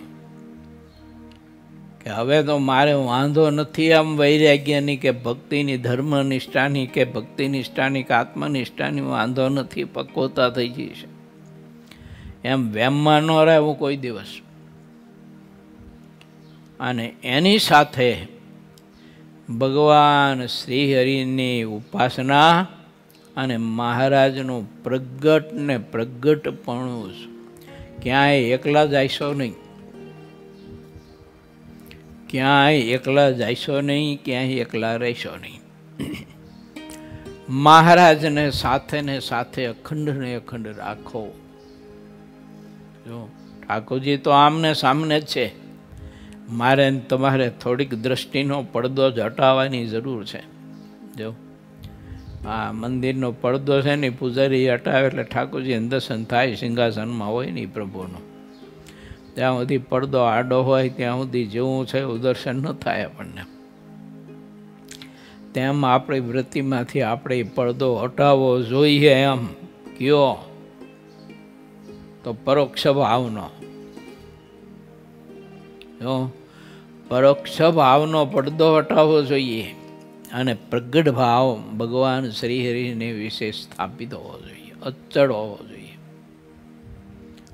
કે હવે તો મારે વાંધો નથી આમ વૈરાગ્યની કે ભક્તિની, ધર્મનિષ્ઠાની કે ભક્તિનિષ્ઠાની કે આત્મનિષ્ઠાની વાંધો નથી, પક્વતા થઈ ગઈ છે એમ વેમમાં ન રહેવું કોઈ દિવસ. અને એની સાથે ભગવાન શ્રી હરિની ઉપાસના અને મહારાજનું પ્રગટ ને પ્રગટપણું. ક્યાંય એકલા જઈશો નહીં, ક્યાંય એકલા જઈશો નહીં, ક્યાંય એકલા રહેશો નહીં. મહારાજને સાથે ને સાથે અખંડ ને અખંડ રાખો. જો ઠાકોરજી તો આમને સામને જ છે, મારે તમારે થોડીક દ્રષ્ટિનો પડદો જ હટાવવાની જરૂર છે. જો આ મંદિરનો પડદો છે ને પૂજારી હટાવે એટલે ઠાકોરજીને દર્શન થાય, સિંહાસનમાં હોય ને પ્રભુનો. ત્યાં સુધી પડદો આડો હોય ત્યાં સુધી જેવું છે એવું દર્શન ન થાય આપણને. તેમ આપણી વૃત્તિમાંથી આપણે પડદો હટાવવો જોઈએ. એમ કયો તો પરોક્ષ ભાવનો, જો પરોક્ષ ભાવનો પડદો હટાવવો જોઈએ અને પ્રગટ ભાવ ભગવાન શ્રી હરિને વિશે સ્થાપિત હોવો જોઈએ, અચળ હોવો જોઈએ.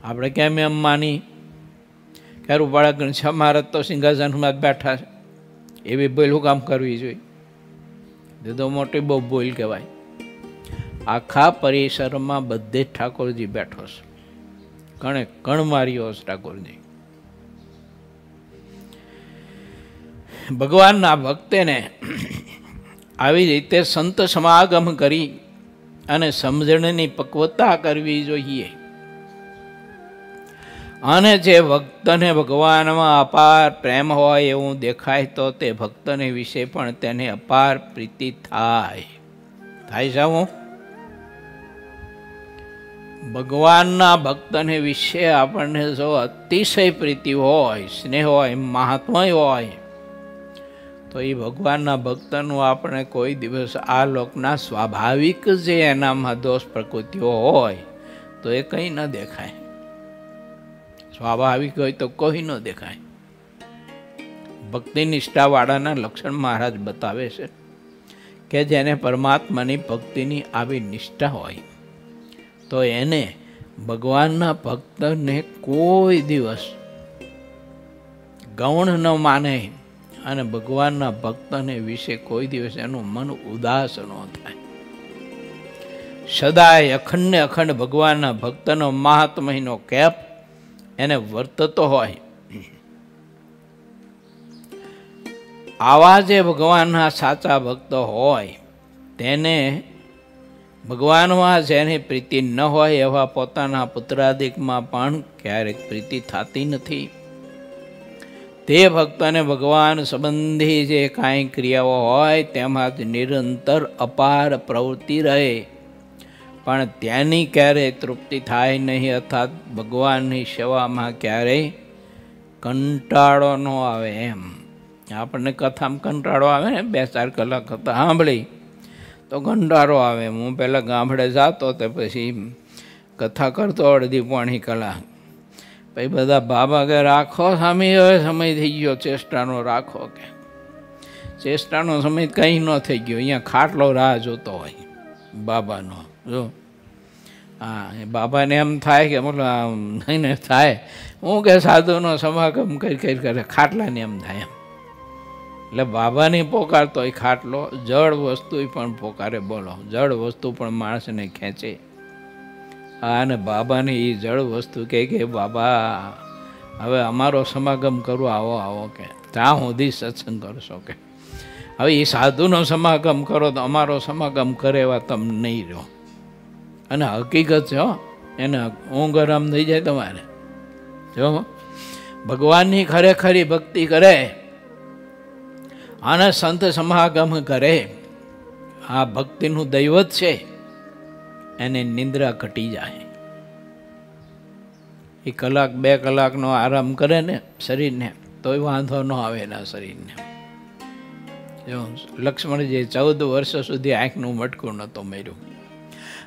આપણે કેમ એમ માની કે રૂપાળા ઘનશ્યામ મહારાજ તો સિંહાસનમાં જ બેઠા છે, એવી ભૂલું કામ કરવી જોઈએ? એ તો મોટી બહુ ભૂલ કહેવાય. આખા પરિસરમાં બધે જ ઠાકોરજી બેઠો છે, કણે કણ માર્યો છે ઠાકોરજી. ભગવાનના ભક્તને આવી રીતે સંત સમાગમ કરી અને સમજણની પક્વતા કરવી જોઈએ. અને જે ભક્તને ભગવાનમાં અપાર પ્રેમ હોય એવું દેખાય તો તે ભક્તને વિશે પણ તેને અપાર પ્રીતિ થાય જાઉં. ભગવાનના ભક્તને વિશે આપણને જો અતિશય પ્રીતિ હોય, સ્નેહ હોય, મહાત્મય હોય, તો એ ભગવાનના ભક્તનું આપણે કોઈ દિવસ આ લોકના સ્વાભાવિક જે એનામાં દોષ પ્રકૃતિઓ હોય તો એ કંઈ ન દેખાય. સ્વાભાવિક હોય તો કોઈ ન દેખાય. ભક્તિ નિષ્ઠાવાળાના લક્ષણ મહારાજ બતાવે છે કે જેને પરમાત્માની ભક્તિની આવી નિષ્ઠા હોય તો એને ભગવાનના ભક્તને કોઈ દિવસ ગૌણ ન માને અને ભગવાનના ભક્તને વિશે કોઈ દિવસ એનું મન ઉદાસ ન થાય. સદાય અખંડ અખંડ ભગવાનના ભક્તનો મહાત્મયનો કેપ એને વર્તતો હોય. આવા જે ભગવાનના સાચા ભક્ત હોય તેને ભગવાનમાં જેની પ્રીતિ ન હોય એવા પોતાના પુત્રાદિકમાં પણ ક્યારેક પ્રીતિ થતી નથી. તે ભક્તને ભગવાન સંબંધી જે કાંઈ ક્રિયાઓ હોય તેમાં જ નિરંતર અપાર પ્રવૃત્તિ રહે, પણ ત્યાંની ક્યારેય તૃપ્તિ થાય નહીં, અર્થાત ભગવાનની સેવામાં ક્યારેય કંટાળો ન આવે. એમ આપણને કથામાં કંટાળો આવે ને, 2-4 કલાક કથા સાંભળી તો કંટાળો આવે. હું પહેલાં ગામડે જતો તો પછી કથા કરતો અડધી પોણી કલાક, પછી બધા બાબા કે રાખો સ્વામી, હવે સમય થઈ ગયો ચેષ્ટાનો રાખો. કે ચેષ્ટાનો સમય કંઈ ન થઈ ગયો, અહીંયા ખાટલો રાહ જોતો હોય બાબાનો. જો હા, બાબાને એમ થાય કે બોલો નહીં થાય, હું કે સાધુનો સમાગમ કરી કરે ખાટલાને એમ થાય એમ. એટલે બાબાની પોકારતો હોય ખાટલો, જળ વસ્તુ પણ પોકારે. બોલો, જળ વસ્તુ પણ માણસને ખેંચે. અને બાબાને એ જળ વસ્તુ કે બાબા હવે અમારો સમાગમ કરો, આવો આવો, કે ત્યાં સુધી સત્સંગ કરશો. કે હવે એ સાધુનો સમાગમ કરો તો અમારો સમાગમ કરે એવા તમે નહીં રહો. અને હકીકત છે હો, એને ઊંઘ આરામ થઈ જાય તમારે. જો ભગવાનની ખરેખરી ભક્તિ કરે અને સંત સમાગમ કરે, આ ભક્તિનું દૈવત છે, એને નિંદ્રા ઘટી જાય. એ 1-2 કલાકનો આરામ કરે ને શરીરને તોય વાંધો ન આવે એના શરીરને. જો લક્ષ્મણજી 14 વર્ષ સુધી આંખનું મટકું નહોતું મેર્યું.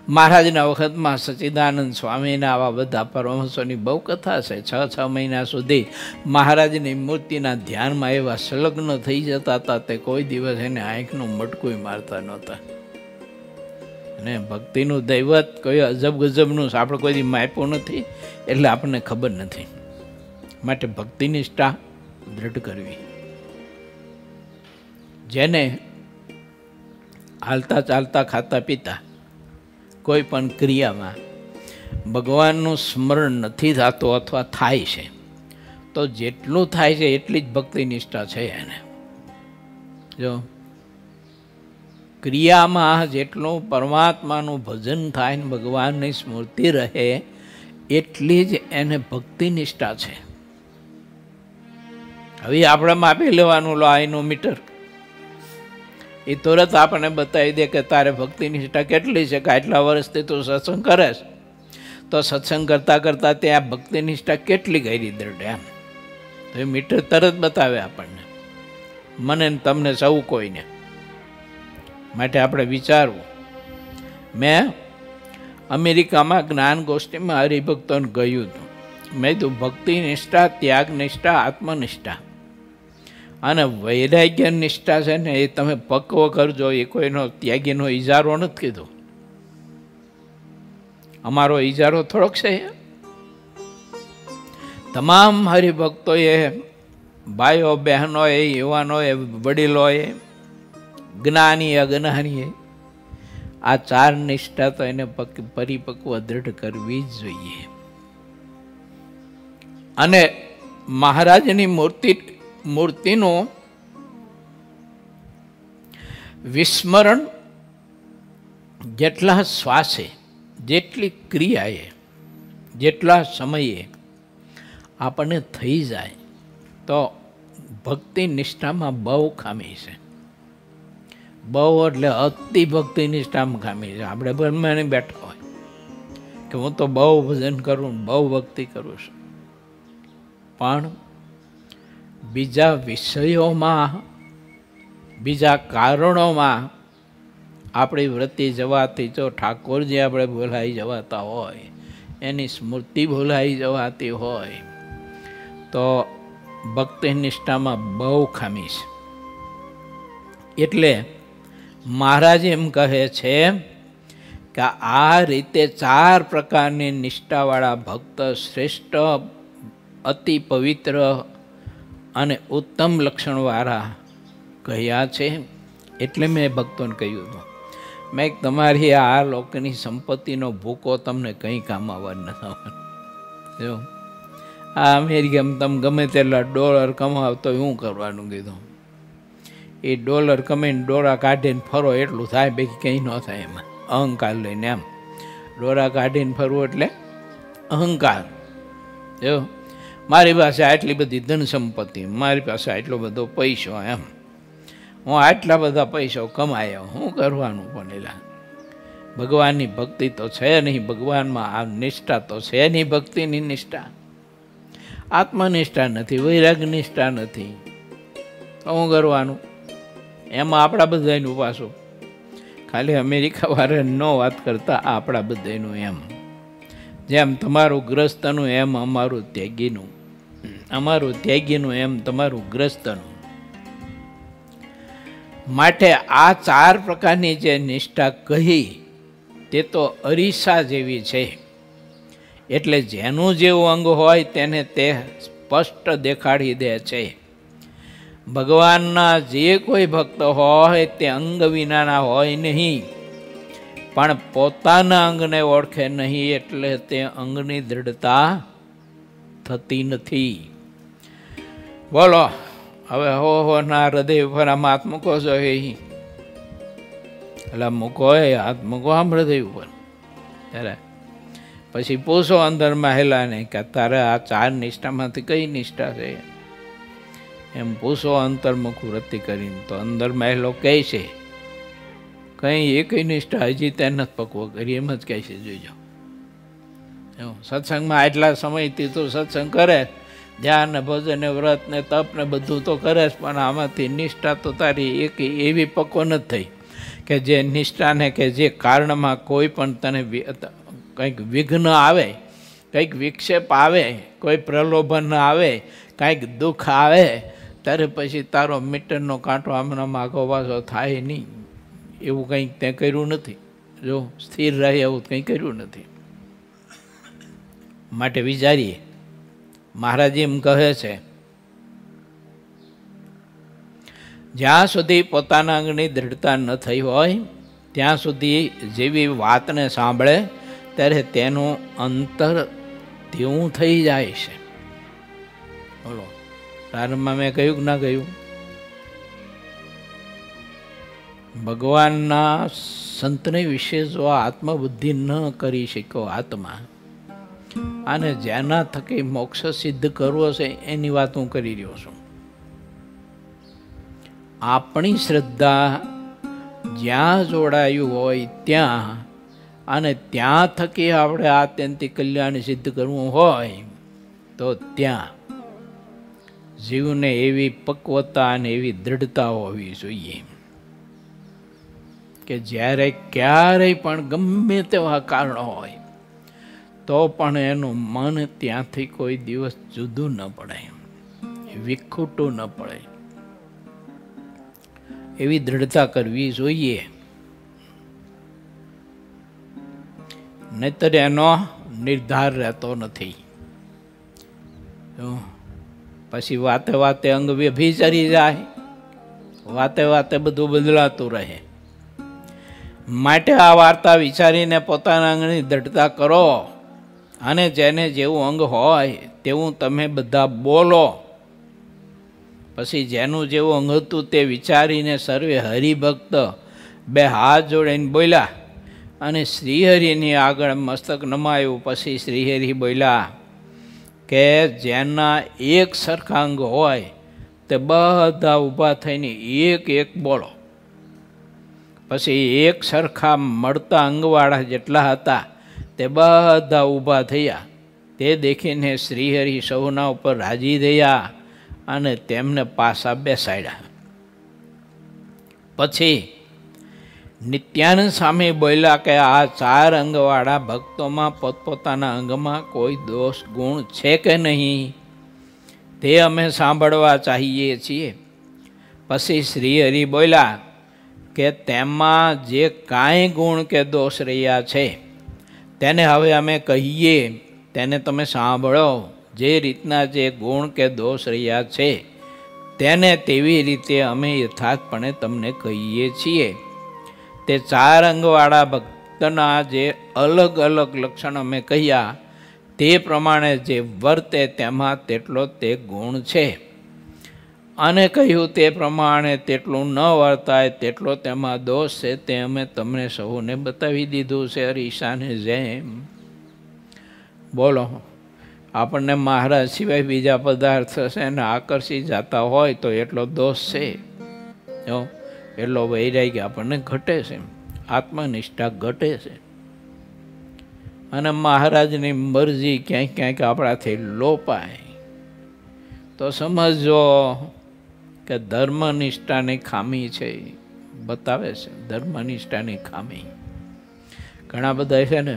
મહારાજના વખતમાં સચ્ચિદાનંદ સ્વામીના આવા બધા પરમહંસોની બહુ કથા છે. 6-6 મહિના સુધી મહારાજની મૂર્તિના ધ્યાનમાં એવા સંલગ્ન થઈ જતા હતા તે કોઈ દિવસ એને આંખનું મટકું મારતા નહોતા. અને ભક્તિનું દૈવત કોઈ અજબ ગજબનું આપણે કોઈ માપ્યું નથી, એટલે આપણને ખબર નથી. માટે ભક્તિ નિષ્ઠા દૃઢ કરવી. જેને હાલતા ચાલતા ખાતા પીતા કોઈ પણ ક્રિયામાં ભગવાનનું સ્મરણ નથી થતું અથવા થાય છે તો જેટલું થાય છે એટલી જ ભક્તિ નિષ્ઠા છે એને. જો ક્રિયામાં જેટલું પરમાત્માનું ભજન થાય ને ભગવાનની સ્મૃતિ રહે એટલી જ એને ભક્તિ નિષ્ઠા છે. હવે આપણે માપી લેવાનું, લો આઈનું મીટર, એ તુરંત આપણને બતાવી દે કે તારે ભક્તિ નિષ્ઠા કેટલી છે. કે આટલા વર્ષથી તું સત્સંગ કરે તો સત્સંગ કરતાં કરતાં ત્યાં ભક્તિ નિષ્ઠા કેટલી કરી દ્રઢ એમ. તો એ મીટર તરત બતાવે આપણને, મને તમને સૌ કોઈને. માટે આપણે વિચારવું. મેં અમેરિકામાં જ્ઞાન ગોષ્ઠીમાં હરિભક્તોને કહ્યું હતું, મેં તો ભક્તિ નિષ્ઠા, ત્યાગ નિષ્ઠા, આત્મનિષ્ઠા અને વૈરાગ્ય નિષ્ઠા છે ને એ તમે પક્વ કરજો. એ કોઈનો ત્યાગીનો ઇજારો નથી કીધો. અમારો ઇજારો થોડોક છે. તમામ હરિભક્તોએ, ભાઈઓ બહેનોએ, યુવાનોએ, વડીલોએ, જ્ઞાની અજ્ઞાનીએ આ 4 નિષ્ઠા તો એને પરિપક્વ દૃઢ કરવી જ જોઈએ. અને મહારાજની મૂર્તિનું વિસ્મરણ જેટલા શ્વાસે, જેટલી ક્રિયાએ, જેટલા સમયે આપણને થઈ જાય તો ભક્તિ નિષ્ઠામાં બહુ ખામી છે. બહુ એટલે અતિ ભક્તિ નિષ્ઠામાં ખામી છે. આપણે બ્રહ્માની બેઠા હોય કે હું તો બહુ ભજન કરું, બહુ ભક્તિ કરું છું, પણ બીજા વિષયોમાં, બીજા કારણોમાં આપણી વૃત્તિ જવાથી જો ઠાકોરજી આપણે ભૂલાઈ જવાતા હોય, એની સ્મૃતિ ભૂલાઈ જવાતી હોય તો ભક્તિ નિષ્ઠામાં બહુ ખામી છે. એટલે મહારાજ એમ કહે છે કે આ રીતે 4 પ્રકારની નિષ્ઠાવાળા ભક્ત શ્રેષ્ઠ, અતિ પવિત્ર અને ઉત્તમ લક્ષણવાળા કહ્યા છે. એટલે મેં ભક્તોને કહ્યું હતું, મેં તમારી આ લોકની સંપત્તિનો ભૂકો તમને કંઈ કામ આવવા નથી. જો આ અમેરિકામાં તમે ગમે તેટલા ડોલર કમાવતો શું કરવાનું કીધું? એ ડોલર કમાઈને ડોરા કાઢીને ફરો એટલું થાય, બાકી કંઈ ન થાય. એમાં અહંકાર લઈને એમ ડોરા કાઢીને ફરવું એટલે અહંકાર. જો મારી પાસે આટલી બધી ધન સંપત્તિ, મારી પાસે આટલો બધો પૈસો, એમ હું આટલા બધા પૈસો કમાયો, શું કરવાનું? પણ એલા ભગવાનની ભક્તિ તો છે નહીં, ભગવાનમાં આ નિષ્ઠા તો છે નહીં. ભક્તિની નિષ્ઠા આત્મનિષ્ઠા નથી, વૈરાગ નિષ્ઠા નથી, શું કરવાનું? એમાં આપણા બધાનું પાછું ખાલી અમેરિકાવાળા ન વાત કરતા, આપણા બધાનું એમ જેમ તમારું ગ્રસ્તનું એમ અમારું ત્યાગીનું, અમારું ત્યાગીનું એમ તમારું ગ્રસ્તનું. માટે આ 4 પ્રકારની જે નિષ્ઠા કહી તે તો અરીસા જેવી છે. એટલે જેનું જેવું અંગ હોય તેને તે સ્પષ્ટ દેખાડી દે છે. ભગવાનના જે કોઈ ભક્ત હોય તે અંગ વિનાના હોય નહીં, પણ પોતાના અંગને ઓળખે નહીં એટલે તે અંગની દ્રઢતા થતી નથી. બોલો હવે હો ના હૃદય ઉપર આમ હાથ મૂકો છો, એટલે મૂકો હાથ મૂકો આમ હૃદય ઉપર. ત્યારે પછી પૂછો અંદર મહેલાને કે તારે આ 4 નિષ્ઠામાંથી કઈ નિષ્ઠા છે? એમ પૂછો અંતર્મુખ વૃત્તિ કરીને, તો અંદર મહેલો કહે છે કંઈ એકઈ નિષ્ઠા હજી તે નથી પકવો કરી, એમ જ કહે છે. જોઈજો સત્સંગમાં આટલા સમયથી તો સત્સંગ કરે, ધ્યાન ને ભજન ને વ્રત ને તપ ને બધું તો કરે જ, પણ આમાંથી નિષ્ઠા તો તારી એક એવી પક્વ નથી થઈ કે જે નિષ્ઠાને કે જે કારણમાં કોઈ પણ તને કંઈક વિઘ્ન આવે, કંઈક વિક્ષેપ આવે, કોઈ પ્રલોભન આવે, કંઈક દુઃખ આવે, ત્યારે પછી તારો મીટરનો કાંટો આમનામ આગો પાછો થાય નહીં. એવું કંઈક તે કર્યું નથી. જો સ્થિર રહે એવું કંઈ કર્યું નથી. માટે વિચારીએ. મહારાજ એમ કહે છે, જ્યાં સુધી પોતાના અંગની દ્રઢતા ન થઈ હોય ત્યાં સુધી જેવી વાતને સાંભળે ત્યારે તેનું અંતર તેવું થઈ જાય છે. બોલો પ્રારંભમાં મેં કહ્યું કે ના કહ્યું? ભગવાનના સંતને વિશે જો આત્મબુદ્ધિ ન કરી શક્યો આત્મા, અને જેના થકી મોક્ષ સિદ્ધ કરવો છે એની વાત હું કરી રહ્યો છું. આપણી શ્રદ્ધા જ્યાં જોડાયું હોય ત્યાં, અને ત્યાં થકી આપણે આત્યંતિક કલ્યાણ સિદ્ધ કરવું હોય તો ત્યાં જીવને એવી પક્વતા અને એવી દ્રઢતા હોવી જોઈએ કે જ્યારે ક્યારેય પણ ગમે તેવા કારણો હોય તો પણ એનું મન ત્યાંથી કોઈ દિવસ જુદું ન પડે, વિખૂટું ન પડે. એવી દ્રઢતા કરવી જોઈએ. નહીતર એનો નિર્ધાર રહેતો નથી. પછી વાતે વાતે અંગ વ્યભિચારી જાય, વાતે વાતે બધું બદલાતું રહે. માટે આ વાર્તા વિચારીને પોતાના અંગની દ્રઢતા કરો, અને જેને જેવું અંગ હોય તેવું તમે બધા બોલો. પછી જેનું જેવું અંગ હતું તે વિચારીને સર્વે હરિભક્ત 2 હાથ જોડીને બોલ્યા, અને શ્રીહરિની આગળ મસ્તક નમાયું. પછી શ્રીહરિ બોલ્યા કે જેના એક સરખા અંગ હોય તે બધા ઊભા થઈને એક એક બોલો. પછી એક સરખા મળતા અંગવાળા જેટલા હતા તે બધા ઊભા થયા. તે દેખીને શ્રીહરિ સૌના ઉપર રાજી થયા અને તેમને પાછા બેસાડ્યા. પછી નિત્યાનંદ સ્વામી બોલ્યા કે આ 4 અંગવાળા ભક્તોમાં પોતપોતાના અંગમાં કોઈ દોષ ગુણ છે કે નહીં તે અમે સાંભળવા ચાહીએ છીએ. પછી શ્રીહરિ બોલ્યા કે તેમાં જે કાંઈ ગુણ કે દોષ રહ્યા છે તેને હવે અમે કહીએ, તેને તમે સાંભળો. જે રીતના જે ગુણ કે દોષ રહ્યા છે તેને તેવી રીતે અમે યથાર્થપણે તમને કહીએ છીએ. તે 4 અંગવાળા ભક્તના જે અલગ અલગ લક્ષણ અમે કહ્યા તે પ્રમાણે જે વર્તે તેમાં તેટલો તે ગુણ છે, અને કહ્યું તે પ્રમાણે તેટલું ન વર્તાય તેટલો તેમાં દોષ છે. તે અમે તમને સૌને બતાવી દીધું છે અરીસાને જેમ. બોલો, આપણને મહારાજ સિવાય બીજા પદાર્થ છે ને આકર્ષી જતા હોય તો એટલો દોષ છે. જો એટલો વૈરાગ્ય આપણને ઘટે છે, આત્મનિષ્ઠા ઘટે છે. અને મહારાજની મરજી ક્યાંક ક્યાંક આપણાથી લોપાય તો સમજો કે ધર્મનિષ્ઠાની ખામી છે. બતાવે છે ધર્મનિષ્ઠાની ખામી. ઘણા બધા છે ને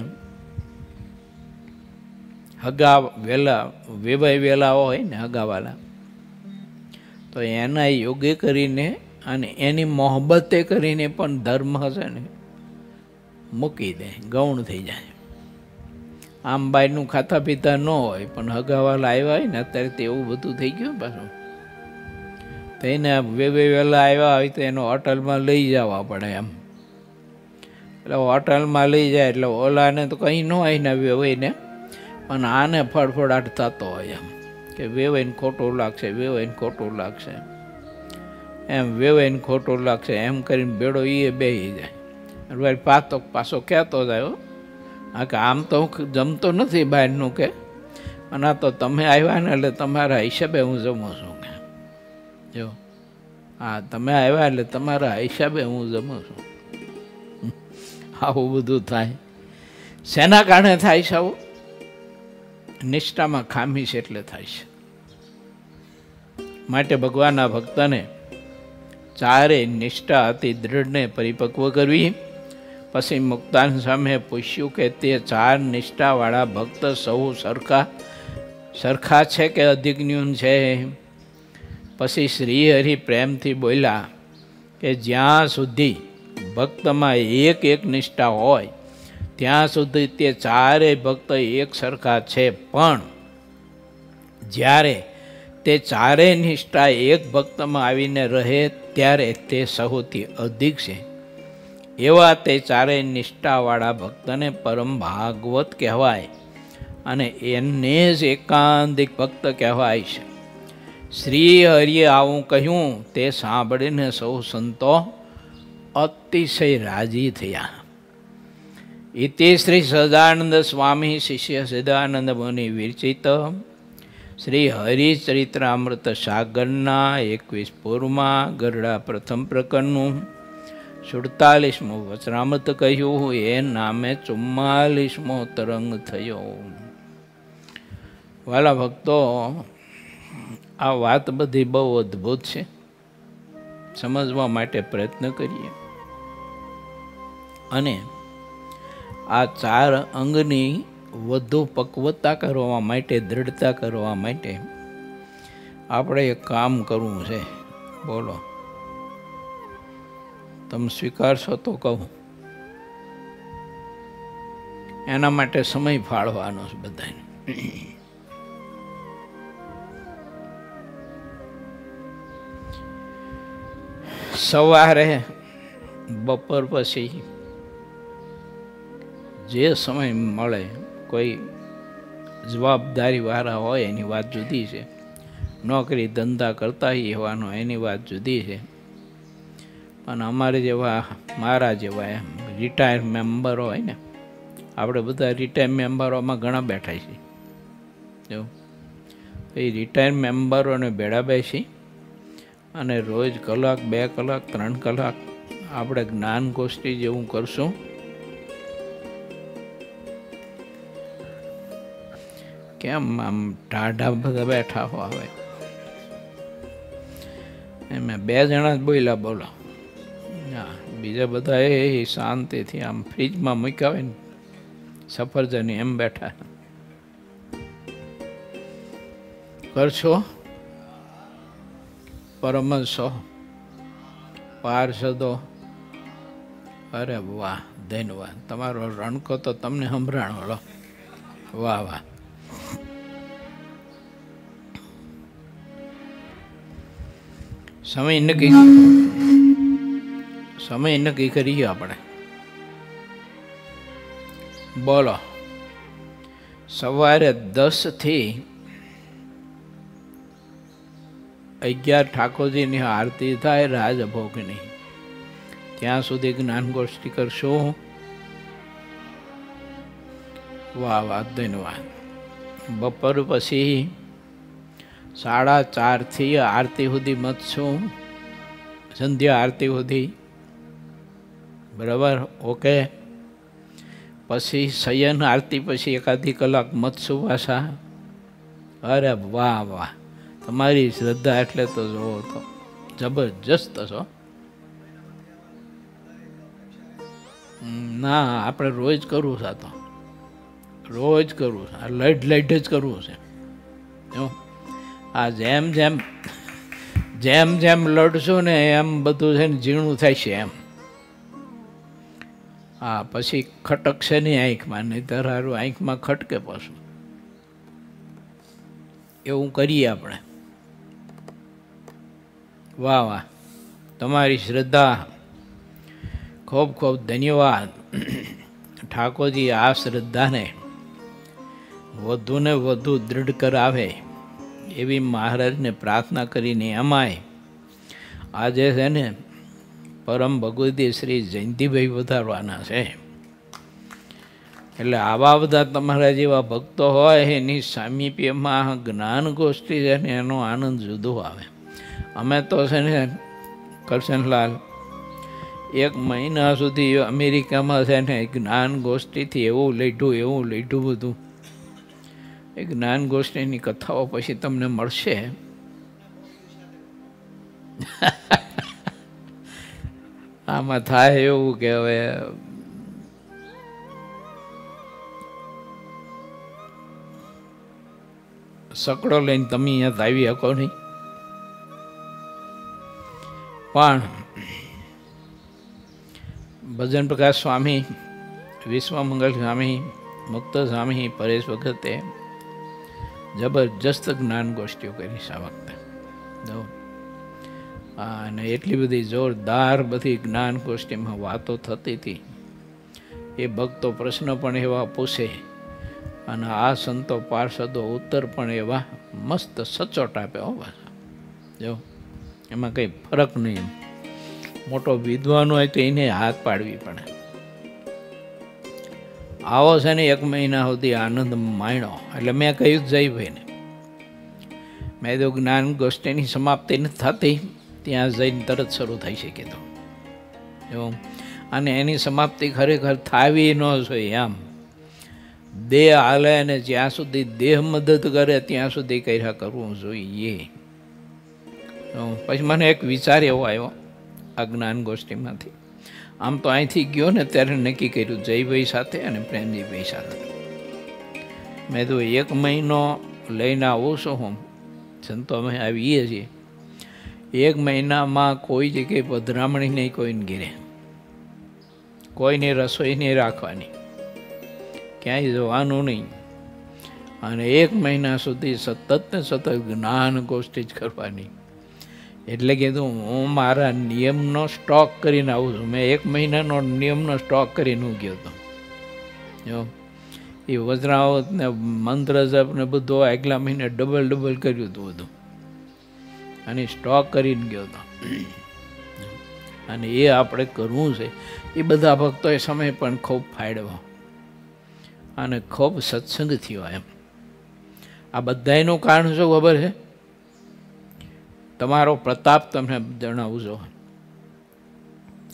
હગા વેલા વેવાય વેલા હોય ને હગાવાલા, તો એના યોગે કરીને અને એની મોહબ્બતે કરીને પણ ધર્મ છે ને મૂકી દે, ગૌણ થઈ જાય. આમ બાયનું ખાતા પીતા ન હોય પણ હગાવાલા આવ્યા હોય ને અત્યારે તો એવું બધું થઈ ગયું પાછું. તો એને વેલા આવ્યા હોય તો એને હોટલમાં લઈ જવા પડે એમ. એટલે હોટલમાં લઈ જાય એટલે ઓલાને તો કંઈ ન હોય ને વેવાઈને, પણ આને ફડફડાટ થતો હોય એમ કે વેવાઈને ખોટું લાગશે, વેવાઈને ખોટું લાગશે, એમ વેવાઈને ખોટું લાગશે એમ કરીને બેડો એ બેસી જાય. પાછો કહેતો જાય, હા કે આમ તો હું જમતો નથી બહારનું કે, અને આ તો તમે આવ્યા ને એટલે તમારા હિસાબે હું જમું છું કે. જો હા, તમે આવ્યા એટલે તમારા હિસાબે હું જમું છું. આવું બધું થાય. શેના કારણે થાય છે આવું? નિષ્ઠામાં ખામી છે એટલે થાય છે. માટે ભગવાનના ભક્તને ચારે નિષ્ઠા અતિ દૃઢને પરિપક્વ કરવી. પછી મુક્તાન સામે પૂછ્યું કે તે 4 નિષ્ઠાવાળા ભક્ત સૌ સરખા છે કે અધિક ન્યૂન છે? પછી શ્રીહરિ પ્રેમથી બોલ્યા કે જ્યાં સુધી ભક્તમાં એક નિષ્ઠા હોય ત્યાં સુધી તે 4 ભક્ત એક સરખા છે, પણ જ્યારે તે 4 નિષ્ઠા એક ભક્તમાં આવીને રહે ત્યારે તે સૌથી અધિક છે. એવા તે 4 નિષ્ઠાવાળા ભક્તને પરમ ભાગવત કહેવાય અને એને જ એકાંતિક ભક્ત કહેવાય છે. શ્રી હરિએ આવું કહ્યું તે સાંભળીને સૌ સંતો અતિશય રાજી થયા. ઇતિ શ્રી સદાનંદ સ્વામી શિષ્ય સદાનંદ મુનિ વિરચિત શ્રી હરિચરિત્રામૃત સાગરના 21 પૂર્વમાં ગરડા પ્રથમ પ્રકરણનું 47મું વચનામૃત કહ્યું. એ નામે 44મો તરંગ થયો. વાલા ભક્તો, આ વાત બધી બહુ અદ્ભુત છે. સમજવા માટે પ્રયત્ન કરીએ. અને આ 4 અંગની વધુ પક્વતા કરવા માટે, દૃઢતા કરવા માટે આપણે એક કામ કરવું છે. બોલો, તમે સ્વીકારશો તો કહું. એના માટે સમય ફાળવાનો છે બધાને. સવારે બપોર પછી જે સમય મળે, કોઈ જવાબદારીવાળા હોય એની વાત જુદી છે, નોકરી ધંધા કરતા હોવાનો એની વાત જુદી છે, પણ અમારે જેવા, મારા જેવા એમ રિટાયર મેમ્બરો હોય ને, આપણે બધા રિટાયર મેમ્બરોમાં ઘણા બેઠા છીએ. જો એ રિટાયર્ડ મેમ્બરોને ભેળા બેસી અને રોજ કલાક 2 કલાક 3 કલાક આપણે જ્ઞાન ગોષ્ઠી જેવું કરશું. કેમ આમ ટાઢા બધા બેઠા હોય? એમાં 2 જણા જ બોલ્યા, બોલો. હા, બીજા બધા એ શાંતિથી આમ ફ્રીજમાં મૂક્યા હોય ને સફરજન એમ બેઠા. કરશો પરમહંસો, પાર્ષદો, અરે વાહ, ધન્યવાદ. તમારો રણકો તો તમને સંભળાણો. લો, વાહ વાહ. સમય નક્કી કરીએ આપણે. બોલો, સવારે 10 થી 11 ઠાકોરજીની આરતી થાય રાજભોગની, ત્યાં સુધી જ્ઞાન ગોષ્ઠી કરશું. વાહ વાહ, ધન્યવાદ. બપોર પછી 4:30 થી આરતી સુધી મતશું, સંધ્યા આરતી સુધી. બરાબર, ઓકે. પછી શયન આરતી પછી 1 કલાક મતશું પાછા. અરે વાહ વાહ, તમારી શ્રદ્ધા એટલે તો જોવો તો જબરજસ્ત છો. ના, આપણે રોજ કરવું છે. આ તો રોજ કરવું છે. આ લડ જ કરવું છે. આ જેમ જેમ લડશું ને એમ બધું છે ને ઝીણું થાય છે એમ. હા, પછી ખટકશે નહીં આંખમાં, નહીં તરારું આંખમાં ખટકે પાછું. એવું કરીએ આપણે. વાહ વાહ, તમારી શ્રદ્ધા ખૂબ ખૂબ ધન્યવાદ. ઠાકોરજી આ શ્રદ્ધાને વધુ ને વધુ દૃઢ કરાવે એવી મહારાજને પ્રાર્થના કરીને અમાય આજે છે ને પરમ ભગવતી શ્રી જયંતિભાઈ વધારવાના છે. એટલે આવા બધા તમારા જેવા ભક્તો હોય એની સામીપ્યમાં જ્ઞાન ગોષ્ઠી છે ને એનો આનંદ જુદો આવે. અમે તો છે ને કરશનલાલ 1 મહિના સુધી અમેરિકામાં છે ને જ્ઞાન ગોષ્ઠીથી એવું લીધું બધું. એ જ્ઞાન ગોષ્ઠીની કથાઓ પછી તમને મળશે. આમાં થાય એવું કે હવે સકડો લઈને તમે અહીંયા આવી શકો નહીં. પણ ભજન પ્રકાશ સ્વામી, વિશ્વમંગલ સ્વામી, મુક્ત સ્વામી, પરેશ વખતે જબરજસ્ત જ્ઞાન ગોષ્ઠીઓ કરી છે આ વખતે. અને એટલી બધી જોરદાર બધી જ્ઞાન ગોષ્ઠીમાં વાતો થતી હતી. એ ભક્તો પ્રશ્ન પણ એવા પૂછે અને આ સંતો પાર્ષદો ઉત્તર પણ એવા મસ્ત સચોટ આપે. હો બસ, જો એમાં કંઈ ફરક નહીં. મોટો વિદ્વાન હોય તો એને હાથ પાડવી પડે. આવો છે ને 1 મહિના સુધી આનંદ માણ્યો. એટલે મેં કહ્યું જયભાઈને, મેં તો જ્ઞાન ગોષ્ઠીની સમાપ્તિ નથી થતી ત્યાં જઈને તરત શરૂ થઈ શકે તો એવું. અને એની સમાપ્તિ ખરેખર થાવી ન જોઈએ. આમ દેહ હાલે અને જ્યાં સુધી દેહ મદદ કરે ત્યાં સુધી કર્યા કરવું જોઈએ. પછી મને એક વિચાર એવો આવ્યો આ જ્ઞાન ગોષ્ઠીમાંથી. આમ તો અહીંથી ગયો ને ત્યારે નક્કી કર્યું જયભાઈ સાથે અને પ્રેમજીભાઈ સાથે. મેં તો 1 મહિનો લઈને આવું છું. હું સંતો અમે આવીએ છીએ. 1 મહિનામાં કોઈ જગ્યાએ પધરામણી નહીં, કોઈને ઘેરે કોઈને રસોઈ નહીં રાખવાની, ક્યાંય જવાનું નહીં. અને 1 મહિના સુધી સતત ને સતત જ્ઞાન ગોષ્ઠી જ કરવાની. એટલે કીધું હું મારા નિયમનો સ્ટોક કરીને આવું છું. મેં 1 મહિનાનો નિયમનો સ્ટોક કરીને હું ગયો હતો. જો એ વજરાવત ને મંત્ર જપ ને બધું આગલા મહિને ડબલ કર્યું હતું બધું, અને સ્ટોક કરીને ગયો હતો. અને એ આપણે કરવું છે. એ બધા ભક્તોએ સમય પણ ખૂબ ફાળવ્યો અને ખૂબ સત્સંગ થયો એમ. આ બધાયનું કારણ શું ખબર છે? તમારો પ્રતાપ તમને જણાવજો.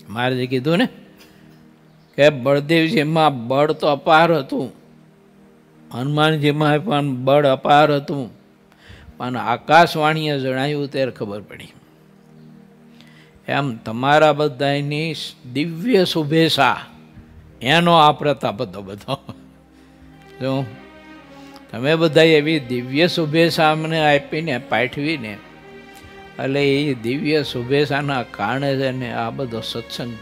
મહારાજે કીધું ને કે બળદેવજીમાં બળ તો અપાર હતું, હનુમાનજીમાં પણ બળ અપાર હતું, પણ આકાશવાણીએ જણાવ્યું ત્યારે ખબર પડી. એમ તમારા બધાની દિવ્ય શુભેચ્છા એનો આ પ્રતાપ હતો બધો. જો તમે બધા એવી દિવ્ય શુભેચ્છા અમને આપીને પાઠવીને, એટલે એ દિવ્ય શુભેચ્છાના કારણે છે ને આ બધો સત્સંગ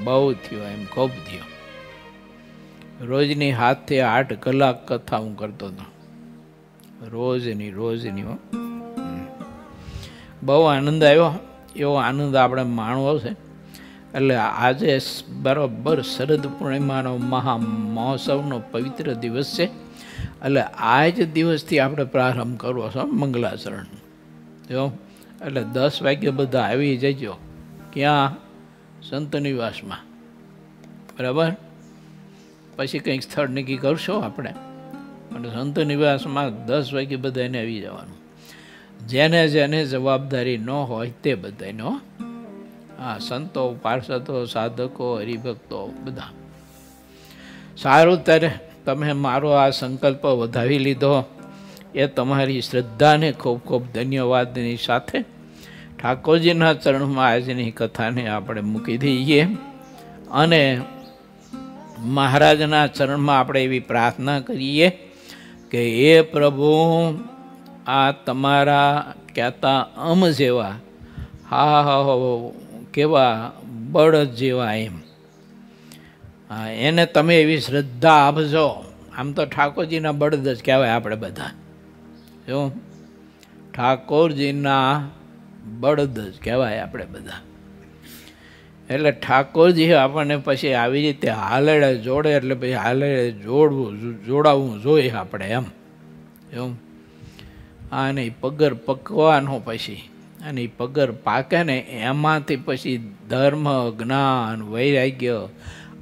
બહુ થયો, એમ ખૂબ થયો. રોજની 7 થી 8 કલાક કથા હું કરતો હતો, રોજની. બહુ આનંદ આવ્યો. એવો આનંદ આપણે માણવો છે. એટલે આજે બરાબર શરદ પૂર્ણિમાનો મહા મહોત્સવનો પવિત્ર દિવસ છે. એટલે આ જ દિવસથી આપણે પ્રારંભ કરવો છે મંગલાચરણ. જો એટલે 10 વાગે બધા આવી જજો. ક્યાં? સંત નિવાસમાં. બરાબર? પછી કંઈક સ્થળ નક્કી કરશો આપણે, અને સંત નિવાસમાં 10 વાગે બધાને આવી જવાનું. જેને જેને જવાબદારી ન હોય તે બધાનો. હા, સંતો, પાર્ષદો, સાધકો, હરિભક્તો બધા. સારું, ત્યારે તમે મારો આ સંકલ્પ વધાવી લીધો એ તમારી શ્રદ્ધાને ખૂબ ખૂબ ધન્યવાદની સાથે ઠાકોરજીના ચરણમાં આજની કથાને આપણે મૂકી દઈએ. અને મહારાજના ચરણમાં આપણે એવી પ્રાર્થના કરીએ કે એ પ્રભુ, આ તમારા કહેતા જેવા, હા કેવા બળદ જેવા, એમ એને તમે એવી શ્રદ્ધા આપજો. આમ તો ઠાકોરજીના બળદ જ કહેવાય આપણે બધા. જો ઠાકોરજીના બળદ જ કહેવાય આપણે બધા. એટલે ઠાકોરજી આપણને પછી આવી રીતે હાલેડે જોડે, એટલે પછી હાલેડે જોડાવવું જોઈએ આપણે, એમ. એમ અને પગર પકવાનો પછી, અને પગર પાકે ને એમાંથી પછી ધર્મ, જ્ઞાન, વૈરાગ્ય,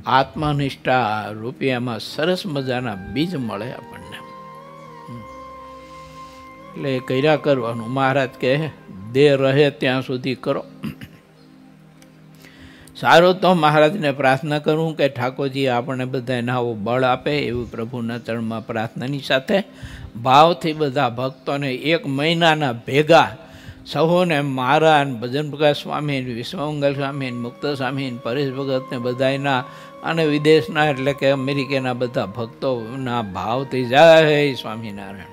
આત્મનિષ્ઠા રૂપી એમાં સરસ મજાના બીજ મળે આપણને. એટલે કર્યા કરવાનું. મહારાજ કહે દેહ રહે ત્યાં સુધી કરો. સારું, તો મહારાજને પ્રાર્થના કરું કે ઠાકોરજી આપણને બધાને આવું બળ આપે, એવું પ્રભુના ચરણમાં પ્રાર્થનાની સાથે ભાવથી બધા ભક્તોને 1 મહિનાના ભેગા સૌને મારા, ભજન પ્રકાશ સ્વામી, વિશ્વમંગલ સ્વામી, મુક્ત સ્વામી, પરેશ ભગતને બધાના, અને વિદેશના એટલે કે અમેરિકાના બધા ભક્તોના ભાવથી જય સ્વામિનારાયણ.